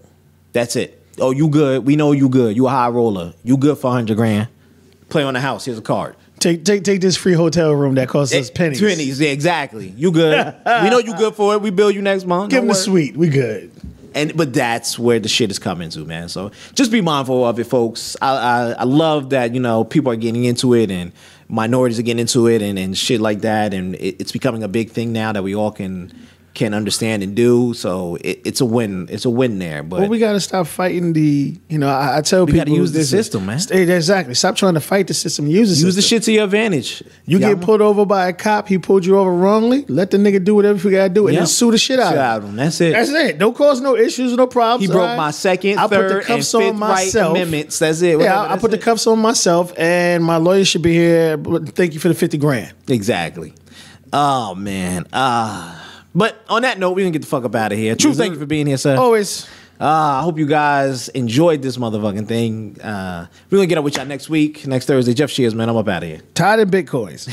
Speaker 2: That's it. Oh, you good. We know you good. You a high roller. You good for 100 grand. Play on the house. Here's a card.
Speaker 3: Take this free hotel room that costs us pennies.
Speaker 2: Pennies, yeah, exactly. You good. We know you good for it. We bill you next month.
Speaker 3: Give them the suite. We good.
Speaker 2: But that's where the shit is coming to, man. So just be mindful of it, folks. I love that, people are getting into it and minorities are getting into it and shit like that. And it's becoming a big thing now that we all can understand and do. So it's a win. It's a win there. But
Speaker 3: we got to stop fighting I tell people.
Speaker 2: We got to use the system, man.
Speaker 3: Exactly. Stop trying to fight the system. Use
Speaker 2: the shit to your advantage.
Speaker 3: You get pulled over by a cop. He pulled you over wrongly. Let the nigga do whatever he got to do and then sue the shit out of him.
Speaker 2: That's it.
Speaker 3: That's it. Don't cause no issues, no problems.
Speaker 2: He broke my second, third, and fifth right amendments. That's it.
Speaker 3: Yeah, I put the cuffs on myself, and my lawyer should be here. Thank you for the $50,000.
Speaker 2: Exactly. Oh man. But on that note, we're going to get the fuck up out of here. True, thank you for being here, sir.
Speaker 3: Always.
Speaker 2: I hope you guys enjoyed this motherfucking thing. We're going to get up with y'all next week, next Thursday. Jeff Shears, man. I'm up out of here.
Speaker 3: Tired of Bitcoins.